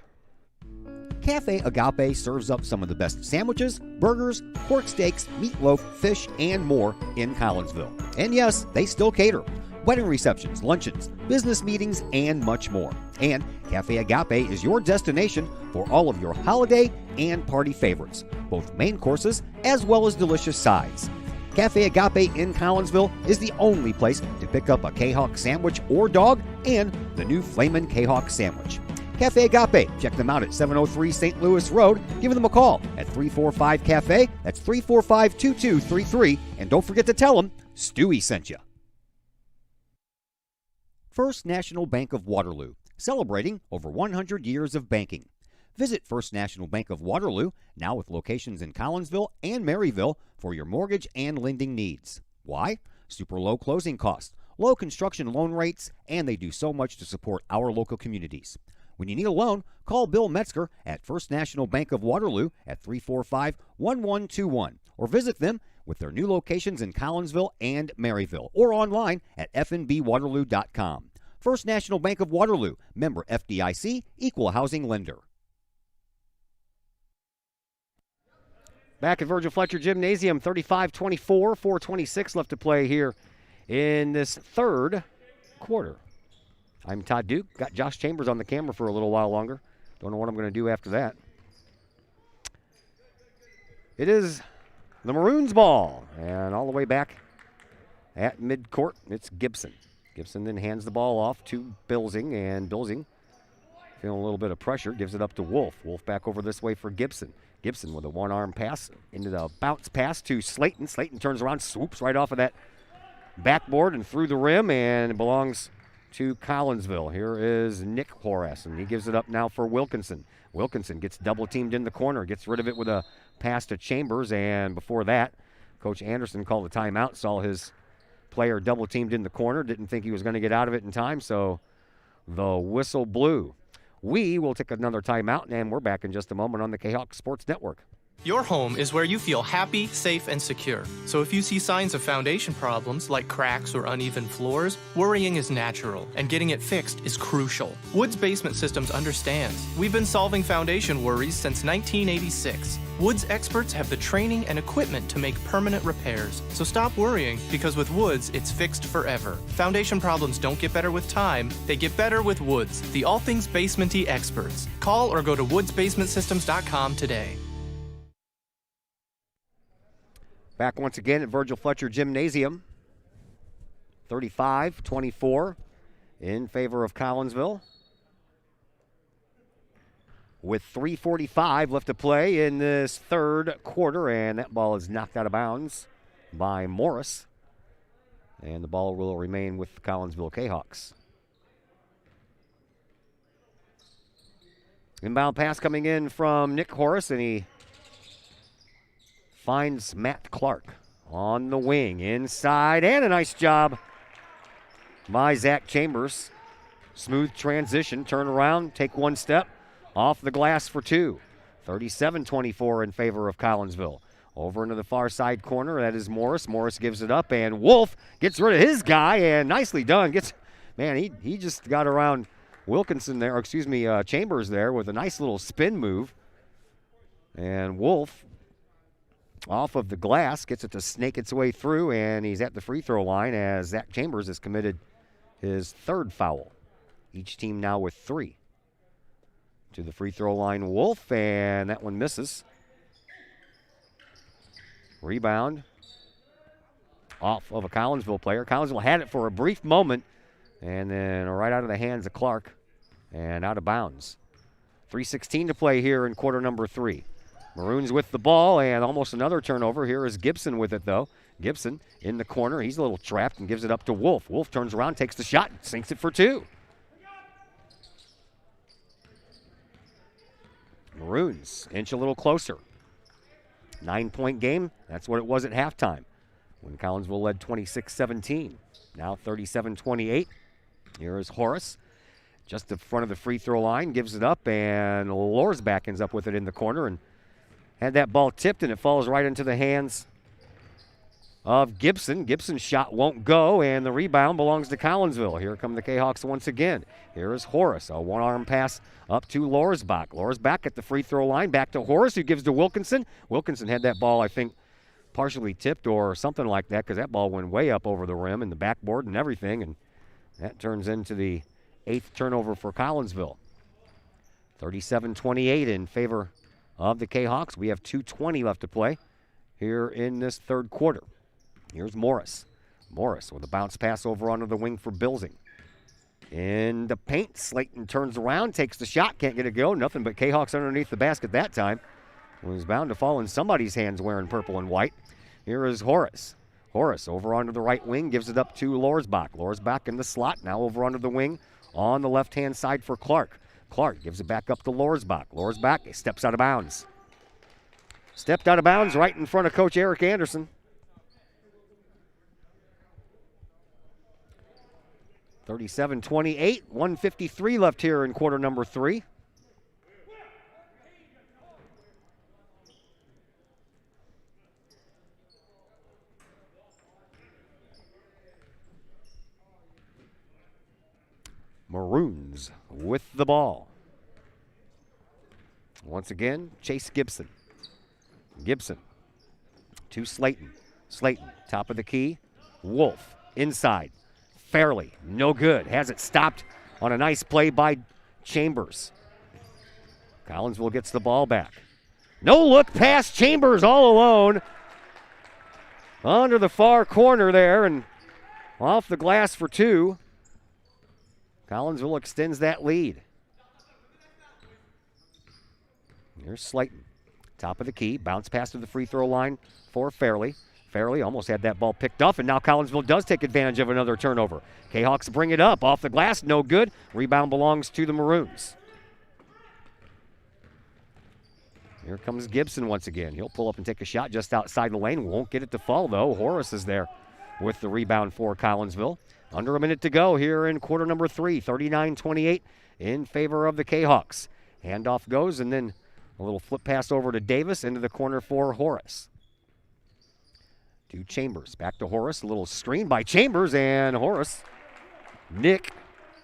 Cafe Agape serves up some of the best sandwiches, burgers, pork steaks, meatloaf, fish, and more in Collinsville. And yes, they still cater. Wedding receptions, luncheons, business meetings, and much more. And Cafe Agape is your destination for all of your holiday and party favorites, both main courses as well as delicious sides. Cafe Agape in Collinsville is the only place to pick up a Kahok sandwich or dog and the new Flamin' Kahok sandwich. Cafe Agape, check them out at 703 St. Louis Road. Give them a call at 345-CAFE. That's 345-2233. And don't forget to tell them Stewie sent you. First National Bank of Waterloo, celebrating over 100 years of banking. Visit First National Bank of Waterloo, now with locations in Collinsville and Maryville, for your mortgage and lending needs. Why? Super low closing costs, low construction loan rates, and they do so much to support our local communities. When you need a loan, call Bill Metzger at First National Bank of Waterloo at 345-1121 or visit them with their new locations in Collinsville and Maryville or online at fnbwaterloo.com. First National Bank of Waterloo, member FDIC, equal housing lender. Back at Virgil Fletcher Gymnasium, 35-24, 4:26 left to play here in this third quarter. I'm Todd Duke. Got Josh Chambers on the camera for a little while longer. Don't know what I'm going to do after that. It is the Maroons' ball. And all the way back at midcourt, it's Gibson. Gibson then hands the ball off to Bilsing, and Bilsing, feeling a little bit of pressure, gives it up to Wolf. Wolf back over this way for Gibson. Gibson with a one-arm pass into the bounce pass to Slayton. Slayton turns around, swoops right off of that backboard and through the rim, and it belongs to Collinsville. Here is Nick Horace, and he gives it up now for Wilkinson. Wilkinson gets double-teamed in the corner, gets rid of it with a pass to Chambers, and before that, Coach Anderson called a timeout, saw his player double-teamed in the corner, didn't think he was going to get out of it in time, so the whistle blew. We will take another timeout, and we're back in just a moment on the Kahok Sports Network. Your home is where you feel happy, safe, and secure. So if you see signs of foundation problems like cracks or uneven floors, worrying is natural, and getting it fixed is crucial. Woods Basement Systems understands. We've been solving foundation worries since 1986. Woods experts have the training and equipment to make permanent repairs. So stop worrying, because with Woods, it's fixed forever. Foundation problems don't get better with time, they get better with Woods, the all things basement-y experts. Call or go to woodsbasementsystems.com today. Back once again at Virgil Fletcher Gymnasium. 35-24 in favor of Collinsville. With 3:45 left to play in this third quarter, and that ball is knocked out of bounds by Morris. And the ball will remain with the Collinsville Kahawks. Inbound pass coming in from Nick Horace, and he finds Matt Clark on the wing, inside, and a nice job by Zach Chambers. Smooth transition, turn around, take one step, off the glass for two. 37-24 in favor of Collinsville. Over into the far side corner, that is Morris. Morris gives it up, and Wolf gets rid of his guy, and nicely done. He just got around Wilkinson there, Chambers there with a nice little spin move. And Wolf, off of the glass, gets it to snake its way through, and he's at the free throw line as Zach Chambers has committed his third foul. Each team now with three. To the free throw line, Wolf, and that one misses. Rebound off of a Collinsville player. Collinsville had it for a brief moment, and then right out of the hands of Clark and out of bounds. 3:16 to play here in quarter number 3. Maroons with the ball, and almost another turnover. Here is Gibson with it, though. Gibson in the corner. He's a little trapped and gives it up to Wolf. Wolf turns around, takes the shot, sinks it for two. Maroons inch a little closer. 9-point game. That's what it was at halftime when Collinsville led 26-17. Now 37-28. Here is Horace. Just in front of the free throw line, gives it up, and Lorsback ends up with it in the corner and had that ball tipped, and it falls right into the hands of Gibson. Gibson's shot won't go, and the rebound belongs to Collinsville. Here come the Kahawks once again. Here is Horace, a one-arm pass up to Lorsbach. Lorsbach at the free throw line, back to Horace, who gives to Wilkinson. Wilkinson had that ball, I think, partially tipped or something like that, because that ball went way up over the rim and the backboard and everything, and that turns into the 8th turnover for Collinsville. 37-28 in favor of the Kahawks. We have 2:20 left to play here in this third quarter. Here's Morris. Morris with a bounce pass over onto the wing for Bilsing. In the paint, Slayton turns around, takes the shot, can't get it go. Nothing but Kahawks underneath the basket that time. It was bound to fall in somebody's hands wearing purple and white. Here is Horace. Horace over onto the right wing, gives it up to Lorsbach. Lorsbach in the slot, now over onto the wing on the left-hand side for Clark. Clark gives it back up to Lorsbach. Lorsbach steps out of bounds. Stepped out of bounds right in front of Coach Eric Anderson. 37-28, 1:53 left here in quarter number 3. Maroons with the ball. Once again, Chase Gibson. Gibson to Slayton. Slayton, top of the key. Wolf, inside. Fairly, no good. Has it stopped on a nice play by Chambers. Collinsville gets the ball back. No look past Chambers all alone. Under the far corner there and off the glass for 2. Collinsville extends that lead. Here's Slayton. Top of the key. Bounce pass to the free throw line for Fairley. Fairley almost had that ball picked off, and now Collinsville does take advantage of another turnover. Kahawks bring it up. Off the glass, no good. Rebound belongs to the Maroons. Here comes Gibson once again. He'll pull up and take a shot just outside the lane. Won't get it to fall, though. Horace is there with the rebound for Collinsville. Under a minute to go here in quarter number 3. 39-28 in favor of the Kahawks. Handoff goes, and then a little flip pass over to Davis into the corner for Horace. To Chambers. Back to Horace. A little screen by Chambers, and Horace. Nick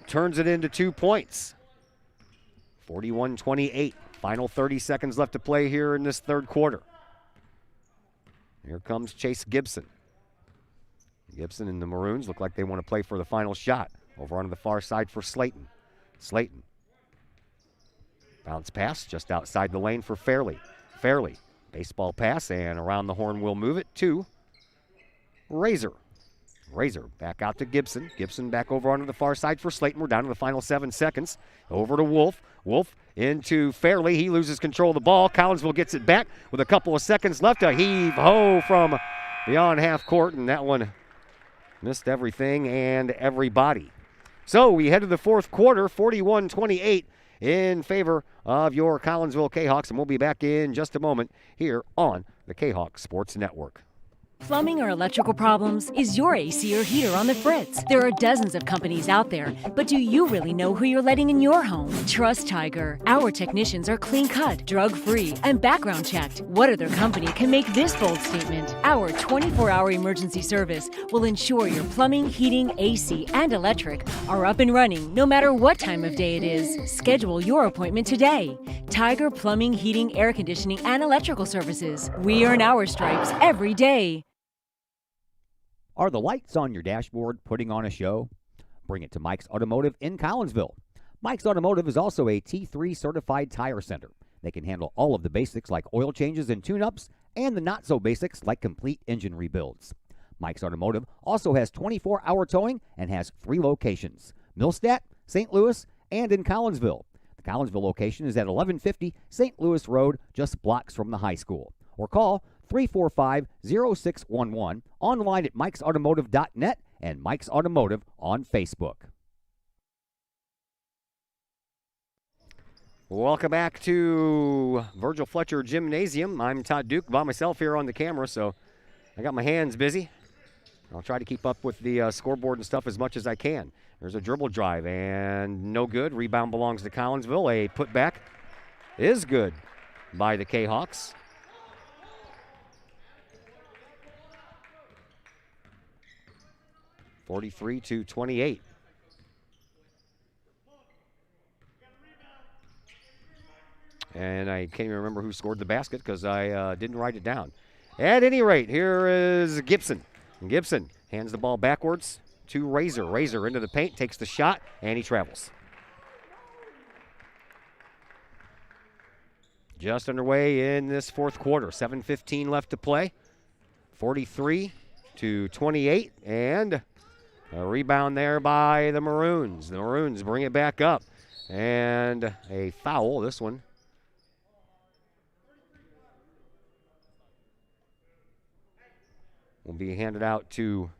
turns it into 2 points. 41-28. Final 30 seconds left to play here in this third quarter. Here comes Chase Gibson. Gibson and the Maroons look like they want to play for the final shot. Over onto the far side for Slayton. Slayton. Bounce pass just outside the lane for Fairley. Fairley. Baseball pass, and around the horn will move it to Razor. Razor back out to Gibson. Gibson back over onto the far side for Slayton. We're down to the final 7 seconds. Over to Wolf. Wolf into Fairley. He loses control of the ball. Collinsville gets it back with a couple of seconds left. A heave-ho from beyond half court, and that one missed everything and everybody. So we head to the fourth quarter, 41-28 in favor of your Collinsville Kahawks, and we'll be back in just a moment here on the Kahawk Sports Network. Plumbing or electrical problems? Is your AC or heater on the fritz? There are dozens of companies out there, but do you really know who you're letting in your home? Trust Tiger. Our technicians are clean-cut, drug-free, and background-checked. What other company can make this bold statement? Our 24-hour emergency service will ensure your plumbing, heating, AC, and electric are up and running no matter what time of day it is. Schedule your appointment today. Tiger Plumbing, Heating, Air Conditioning, and Electrical Services. We earn our stripes every day. Are the lights on your dashboard putting on a show? Bring it to Mike's Automotive in Collinsville. Mike's Automotive is also a T3 certified tire center. They can handle all of the basics like oil changes and tune-ups and the not-so-basics like complete engine rebuilds. Mike's Automotive also has 24-hour towing and has 3 locations: Millstadt, St. Louis, and in Collinsville. The Collinsville location is at 1150 St. Louis Road, just blocks from the high school. Or call 345-0611, online at mikesautomotive.net and Mike's Automotive on Facebook. Welcome back to Virgil Fletcher Gymnasium. I'm Todd Duke by myself here on the camera, so I got my hands busy. I'll try to keep up with the scoreboard and stuff as much as I can. There's a dribble drive, and no good. Rebound belongs to Collinsville. A putback is good by the Kahawks. 43-28. And I can't even remember who scored the basket because I didn't write it down. At any rate, here is Gibson. Gibson hands the ball backwards to Razor. Razor into the paint, takes the shot, and he travels. Just underway in this fourth quarter. 7:15 left to play. 43-28, and a rebound there by the Maroons. The Maroons bring it back up, and a foul. This one will be handed out to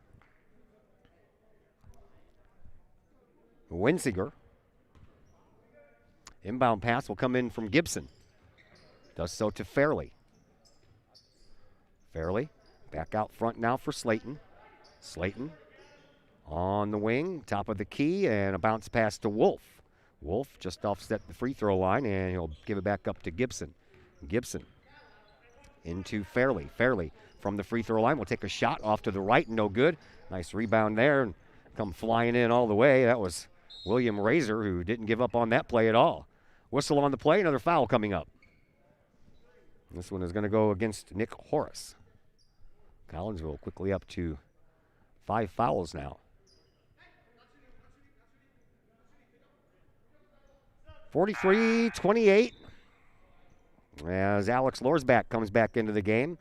Winsiger. Inbound pass will come in from Gibson. Does so to Fairley. Fairley back out front now for Slayton. Slayton on the wing, top of the key, and a bounce pass to Wolf. Wolf just offset the free throw line, and he'll give it back up to Gibson. Gibson into Fairley. Fairley from the free throw line will take a shot off to the right, no good. Nice rebound there, and come flying in all the way. That was William Razor, who didn't give up on that play at all. Whistle on the play, another foul coming up. This one is going to go against Nick Horace. Collinsville quickly up to 5 fouls now. 43-28 as Alex Lorsback comes back into the game.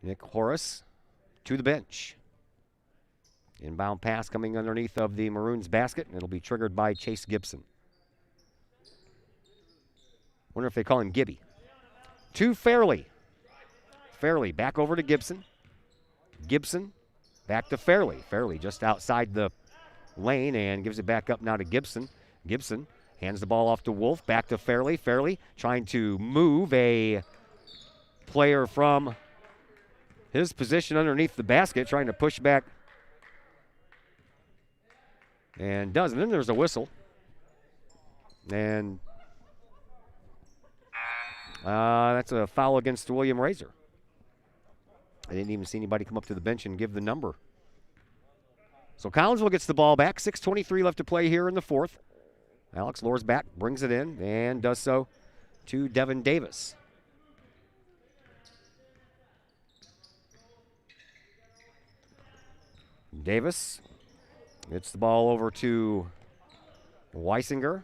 Nick Horace to the bench. Inbound pass coming underneath of the Maroons basket, and it'll be triggered by Chase Gibson. Wonder if they call him Gibby. To Fairley. Fairley back over to Gibson. Gibson back to Fairley. Fairley just outside the lane and gives it back up now to Gibson. Gibson hands the ball off to Wolf. Back to Fairley. Fairley trying to move a player from his position underneath the basket, trying to push back. And does. And then there's a whistle. And that's a foul against William Razor. I didn't even see anybody come up to the bench and give the number. So Collinsville gets the ball back. 6:23 left to play here in the fourth. Alex Lorsback brings it in and does so to Devin Davis. Davis gets the ball over to Weisinger.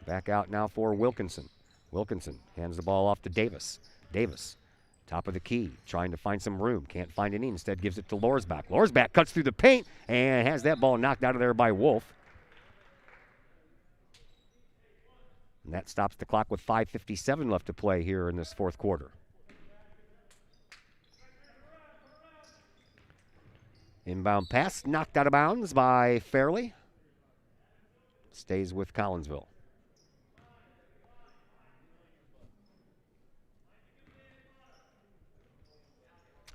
Back out now for Wilkinson. Wilkinson hands the ball off to Davis. Davis, top of the key, trying to find some room. Can't find any. Instead gives it to Lorsback. Lorsback cuts through the paint and has that ball knocked out of there by Wolf. And that stops the clock with 5:57 left to play here in this fourth quarter. Inbound pass knocked out of bounds by Fairley. Stays with Collinsville.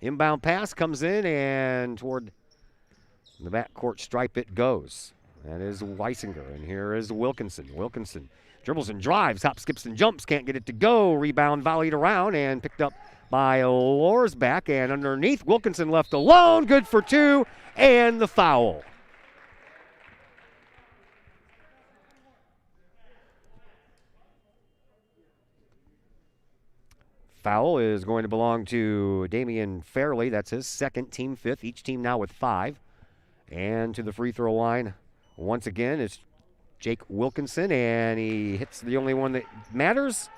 Inbound pass comes in, and toward the backcourt stripe it goes. That is Weisinger, and here is Wilkinson. Wilkinson dribbles and drives, hop, skips, and jumps. Can't get it to go. Rebound volleyed around and picked up by Lorsback, and underneath, Wilkinson left alone. Good for 2, and the foul. Foul is going to belong to Damian Fairley. That's his second, team 5th. Each team now with 5. And to the free throw line once again is Jake Wilkinson, and he hits the only one that matters.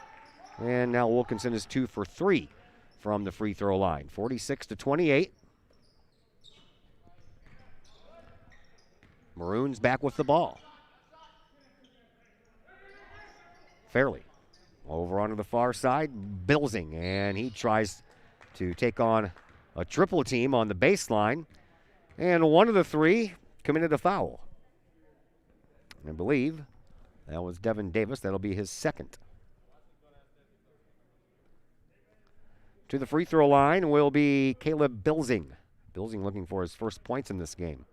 And now Wilkinson is 2 for 3 from the free throw line. 46-28. Maroons back with the ball. Fairley over onto the far side, Bilsing, and he tries to take on a triple team on the baseline. And one of the 3 committed a foul. I believe that was Devin Davis. That'll be his second. To the free throw line will be Caleb Bilsing. Bilsing looking for his first points in this game.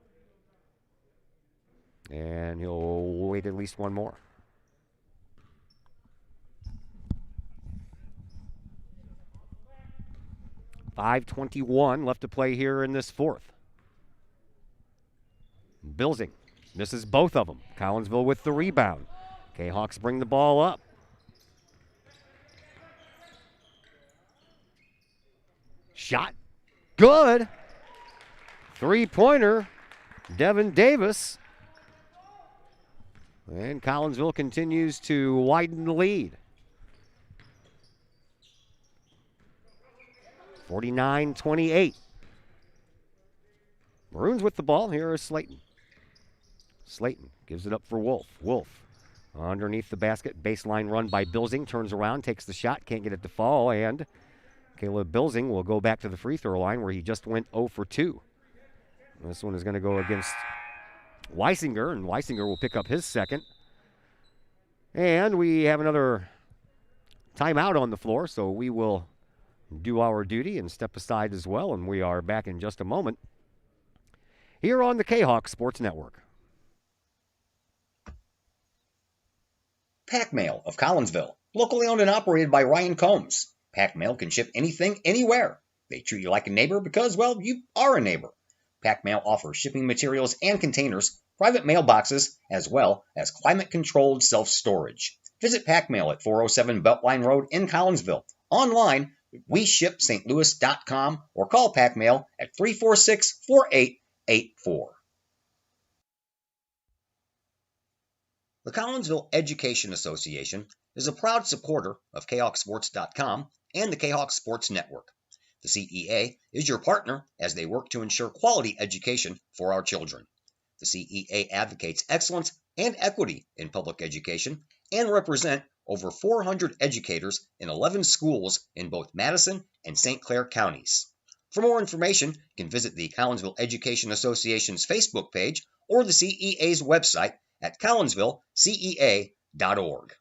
And he'll wait at least one more. .521 left to play here in this fourth. Bilsing misses both of them. Collinsville with the rebound. Kahawks bring the ball up. Shot. Good. Three-pointer. Devin Davis. And Collinsville continues to widen the lead. 49-28. Maroons with the ball. Here is Slayton. Slayton gives it up for Wolf. Wolf underneath the basket. Baseline run by Bilsing. Turns around, takes the shot. Can't get it to fall. And Caleb Bilsing will go back to the free throw line where he just went 0 for 2. This one is going to go against Weisinger, and Weisinger will pick up his second. And we have another timeout on the floor, so we will do our duty and step aside as well, and we are back in just a moment here on the Kahok Sports Network. Pack Mail of Collinsville, locally owned and operated by Ryan Combs. Pack Mail can ship anything, anywhere. They treat you like a neighbor because, well, you are a neighbor. Pack Mail offers shipping materials and containers, private mailboxes, as well as climate-controlled self-storage. Visit Pack Mail at 407 Beltline Road in Collinsville. Online, WeShipSt.Louis.com or call Pack Mail at 346-4884. The Collinsville Education Association is a proud supporter of KahokSports.com and the Kahok Sports Network. The CEA is your partner as they work to ensure quality education for our children. The CEA advocates excellence and equity in public education and represent over 400 educators in 11 schools in both Madison and St. Clair counties. For more information, you can visit the Collinsville Education Association's Facebook page or the CEA's website at collinsvillecea.org.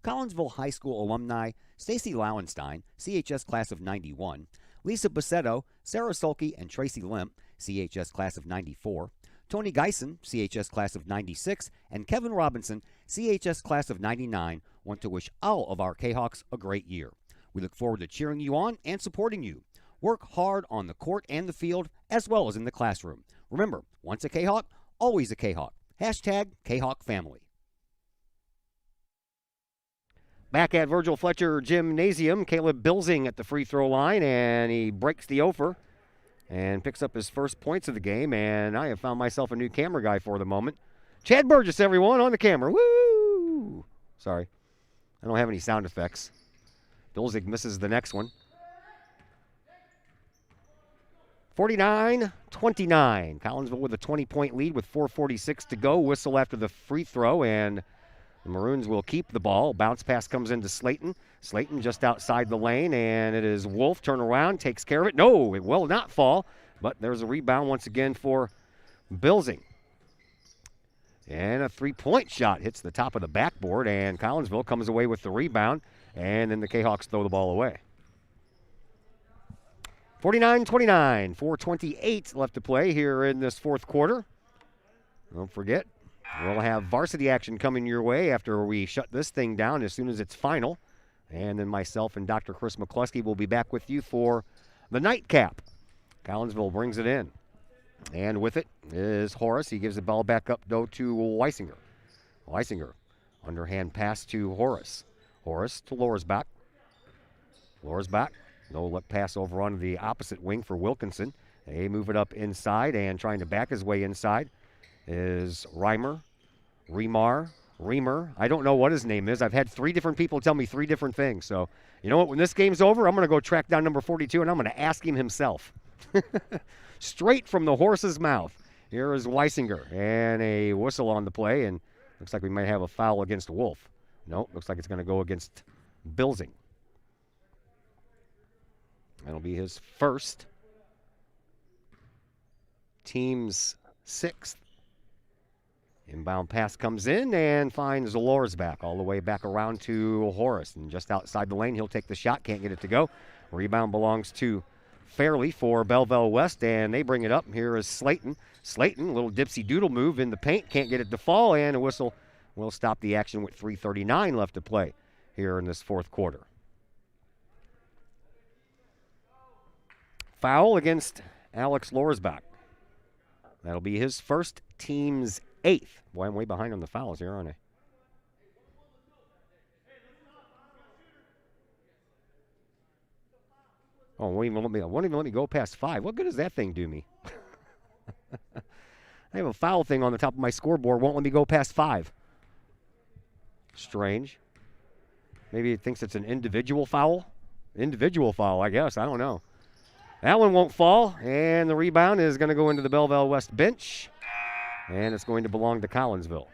Collinsville High School alumni Stacy Lauenstein, CHS class of 91, Lisa Bassetto, Sarah Sulke, and Tracy Limp, CHS class of 94, Tony Geisen, CHS class of 96, and Kevin Robinson, CHS class of 99, want to wish all of our Kahawks a great year. We look forward to cheering you on and supporting you. Work hard on the court and the field, as well as in the classroom. Remember, once a Kahawk, always a Kahawk. Hashtag Kahawk Family. Back at Virgil Fletcher Gymnasium, Caleb Bilsing at the free throw line, and he breaks the offer and picks up his first points of the game, and I have found myself a new camera guy for the moment. Chad Burgess, everyone, on the camera. Woo! Sorry, I don't have any sound effects. Bilsing misses the next one. 49-29. Collinsville with a 20-point lead with 4:46 to go. Whistle after the free throw, and the Maroons will keep the ball. Bounce pass comes into Slayton. Slayton just outside the lane, and it is Wolf. Turn around, takes care of it. No, it will not fall, but there's a rebound once again for Bilsing. And a three-point shot hits the top of the backboard, and Collinsville comes away with the rebound, and then the Kahawks throw the ball away. 49-29, 4:28 left to play here in this fourth quarter. Don't forget, we'll have varsity action coming your way after we shut this thing down as soon as it's final. And then myself and Dr. Chris McCluskey will be back with you for the nightcap. Collinsville brings it in. And with it is Horace. He gives the ball back up, though, to Weisinger. Weisinger, underhand pass to Horace. Horace to Lorsbach. Lorsbach, no let pass over on the opposite wing for Wilkinson. They move it up inside, and trying to back his way inside is Reamer. I don't know what his name is. I've had 3 different people tell me 3 different things. So, you know what? When this game's over, I'm going to go track down number 42, and I'm going to ask him himself. Straight from the horse's mouth. Here is Weisinger, and a whistle on the play, and looks like we might have a foul against Wolf. No, looks like it's going to go against Bilsing. That'll be his first. Team's 6th. Inbound pass comes in and finds Lorsbach all the way back around to Horace. And just outside the lane, he'll take the shot. Can't get it to go. Rebound belongs to Fairley for Belleville West, and they bring it up. Here is Slayton. Slayton, little dipsy-doodle move in the paint. Can't get it to fall, and a whistle will stop the action with 3:39 left to play here in this fourth quarter. Foul against Alex Lorsbach. That'll be his first, team's 8th. Boy, I'm way behind on the fouls here, aren't I? Oh, won't even let me go past 5. What good does that thing do me? I have a foul thing on the top of my scoreboard. Won't let me go past 5. Strange. Maybe it thinks it's an individual foul. Individual foul, I guess. I don't know. That one won't fall, and the rebound is going to go into the Belleville West bench, and it's going to belong to Collinsville.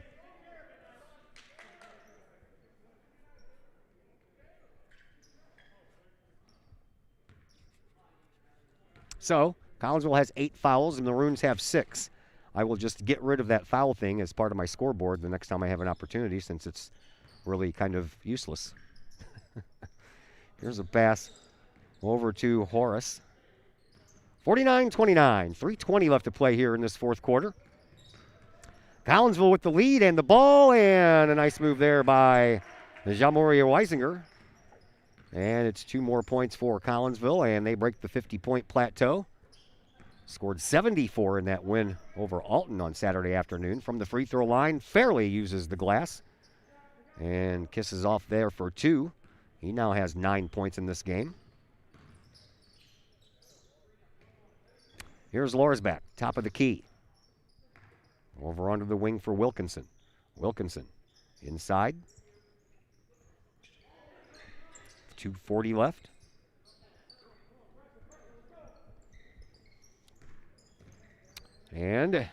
So, Collinsville has 8 fouls, and the Maroons have 6. I will just get rid of that foul thing as part of my scoreboard the next time I have an opportunity, since it's really kind of useless. Here's a pass over to Horace. 49-29, 3:20 left to play here in this fourth quarter. Collinsville with the lead and the ball, and a nice move there by Jean-Marie Weisinger. And it's 2 more points for Collinsville, and they break the 50-point plateau. Scored 74 in that win over Alton on Saturday afternoon. From the free throw line, Fairley uses the glass and kisses off there for 2. He now has 9 points in this game. Here's Lorsbach, top of the key. Over onto the wing for Wilkinson. Wilkinson inside. 2:40 left. And a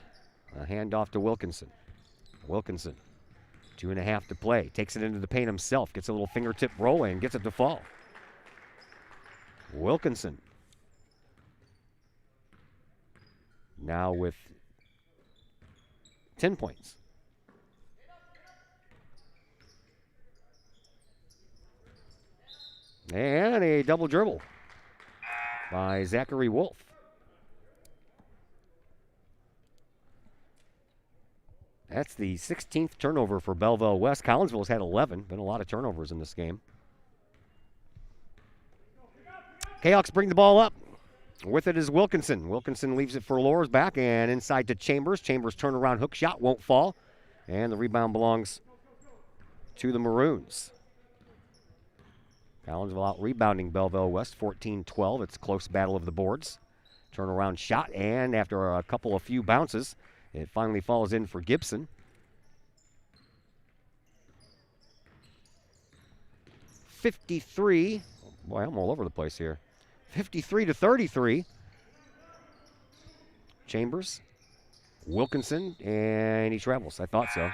handoff to Wilkinson. Wilkinson, 2.5 to play. Takes it into the paint himself. Gets a little fingertip roll and gets it to fall. Wilkinson. Now with 10 points. And a double dribble by Zachary Wolf. That's the 16th turnover for Belleville West. Collinsville's had 11. Been a lot of turnovers in this game. Kahawks bring the ball up. With it is Wilkinson. Wilkinson leaves it for Lorsbach and inside to Chambers. Chambers' turnaround hook shot won't fall. And the rebound belongs to the Maroons. Collinsville out rebounding Belleville West 14-12. It's a close battle of the boards. Turnaround shot, and after a few bounces, it finally falls in for Gibson. 53. Boy, I'm all over the place here. 53-33. Chambers, Wilkinson, and he travels. I thought so.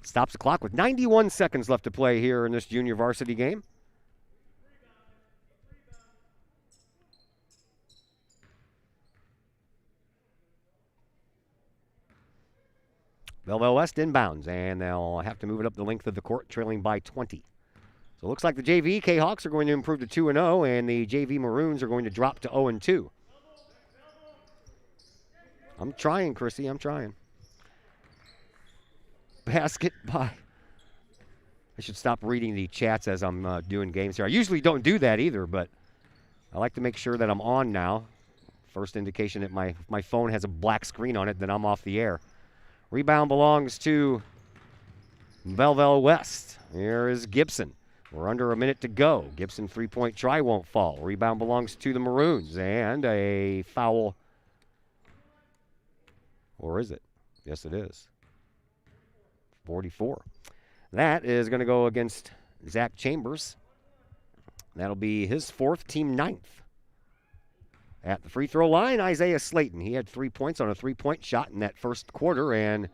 Stops the clock with 91 seconds left to play here in this junior varsity game. Belleville West inbounds, and they'll have to move it up the length of the court, trailing by 20. So it looks like the JV Kahawks are going to improve to 2-0, and the JV Maroons are going to drop to 0-2. I'm trying, Chrissy. I'm trying. Basket by. I should stop reading the chats as I'm doing games here. I usually don't do that either, but I like to make sure that I'm on now. First indication that my phone has a black screen on it, then I'm off the air. Rebound belongs to Belleville West. Here is Gibson. We're under a minute to go. Gibson three-point try won't fall. Rebound belongs to the Maroons. And a foul. Or is it? Yes, it is. 44. That is going to go against Zach Chambers. That'll be his 4th, team 9th. At the free throw line, Isaiah Slayton. He had 3 points on a three-point shot in that first quarter, and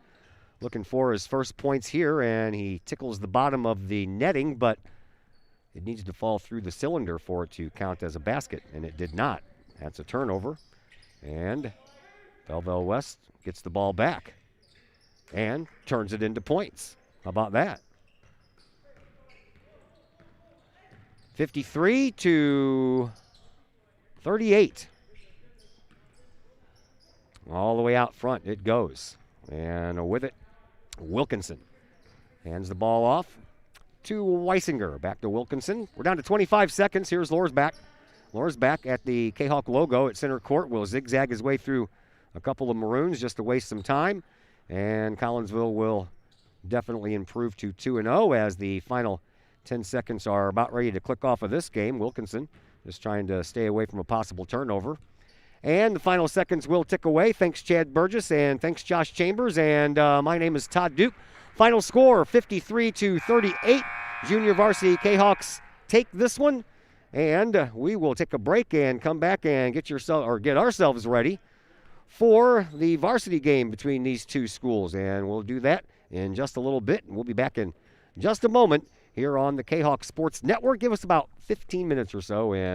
looking for his first points here, and he tickles the bottom of the netting, but it needs to fall through the cylinder for it to count as a basket, and it did not. That's a turnover, and Belleville West gets the ball back and turns it into points. How about that? 53-38. All the way out front it goes. And with it, Wilkinson hands the ball off to Weisinger. Back to Wilkinson. We're down to 25 seconds. Here's Lorsbach. Laura's back at the Kahok logo at center court. Will zigzag his way through a couple of maroons just to waste some time. And Collinsville will definitely improve to 2-0 as the final 10 seconds are about ready to click off of this game. Wilkinson is trying to stay away from a possible turnover. And the final seconds will tick away. Thanks, Chad Burgess, and thanks, Josh Chambers. And my name is Todd Duke. Final score, 53-38. Junior varsity Kahawks take this one. And we will take a break and come back and get ourselves ready for the varsity game between these two schools. And we'll do that in just a little bit. And we'll be back in just a moment here on the Kahawk Sports Network. Give us about 15 minutes or so, and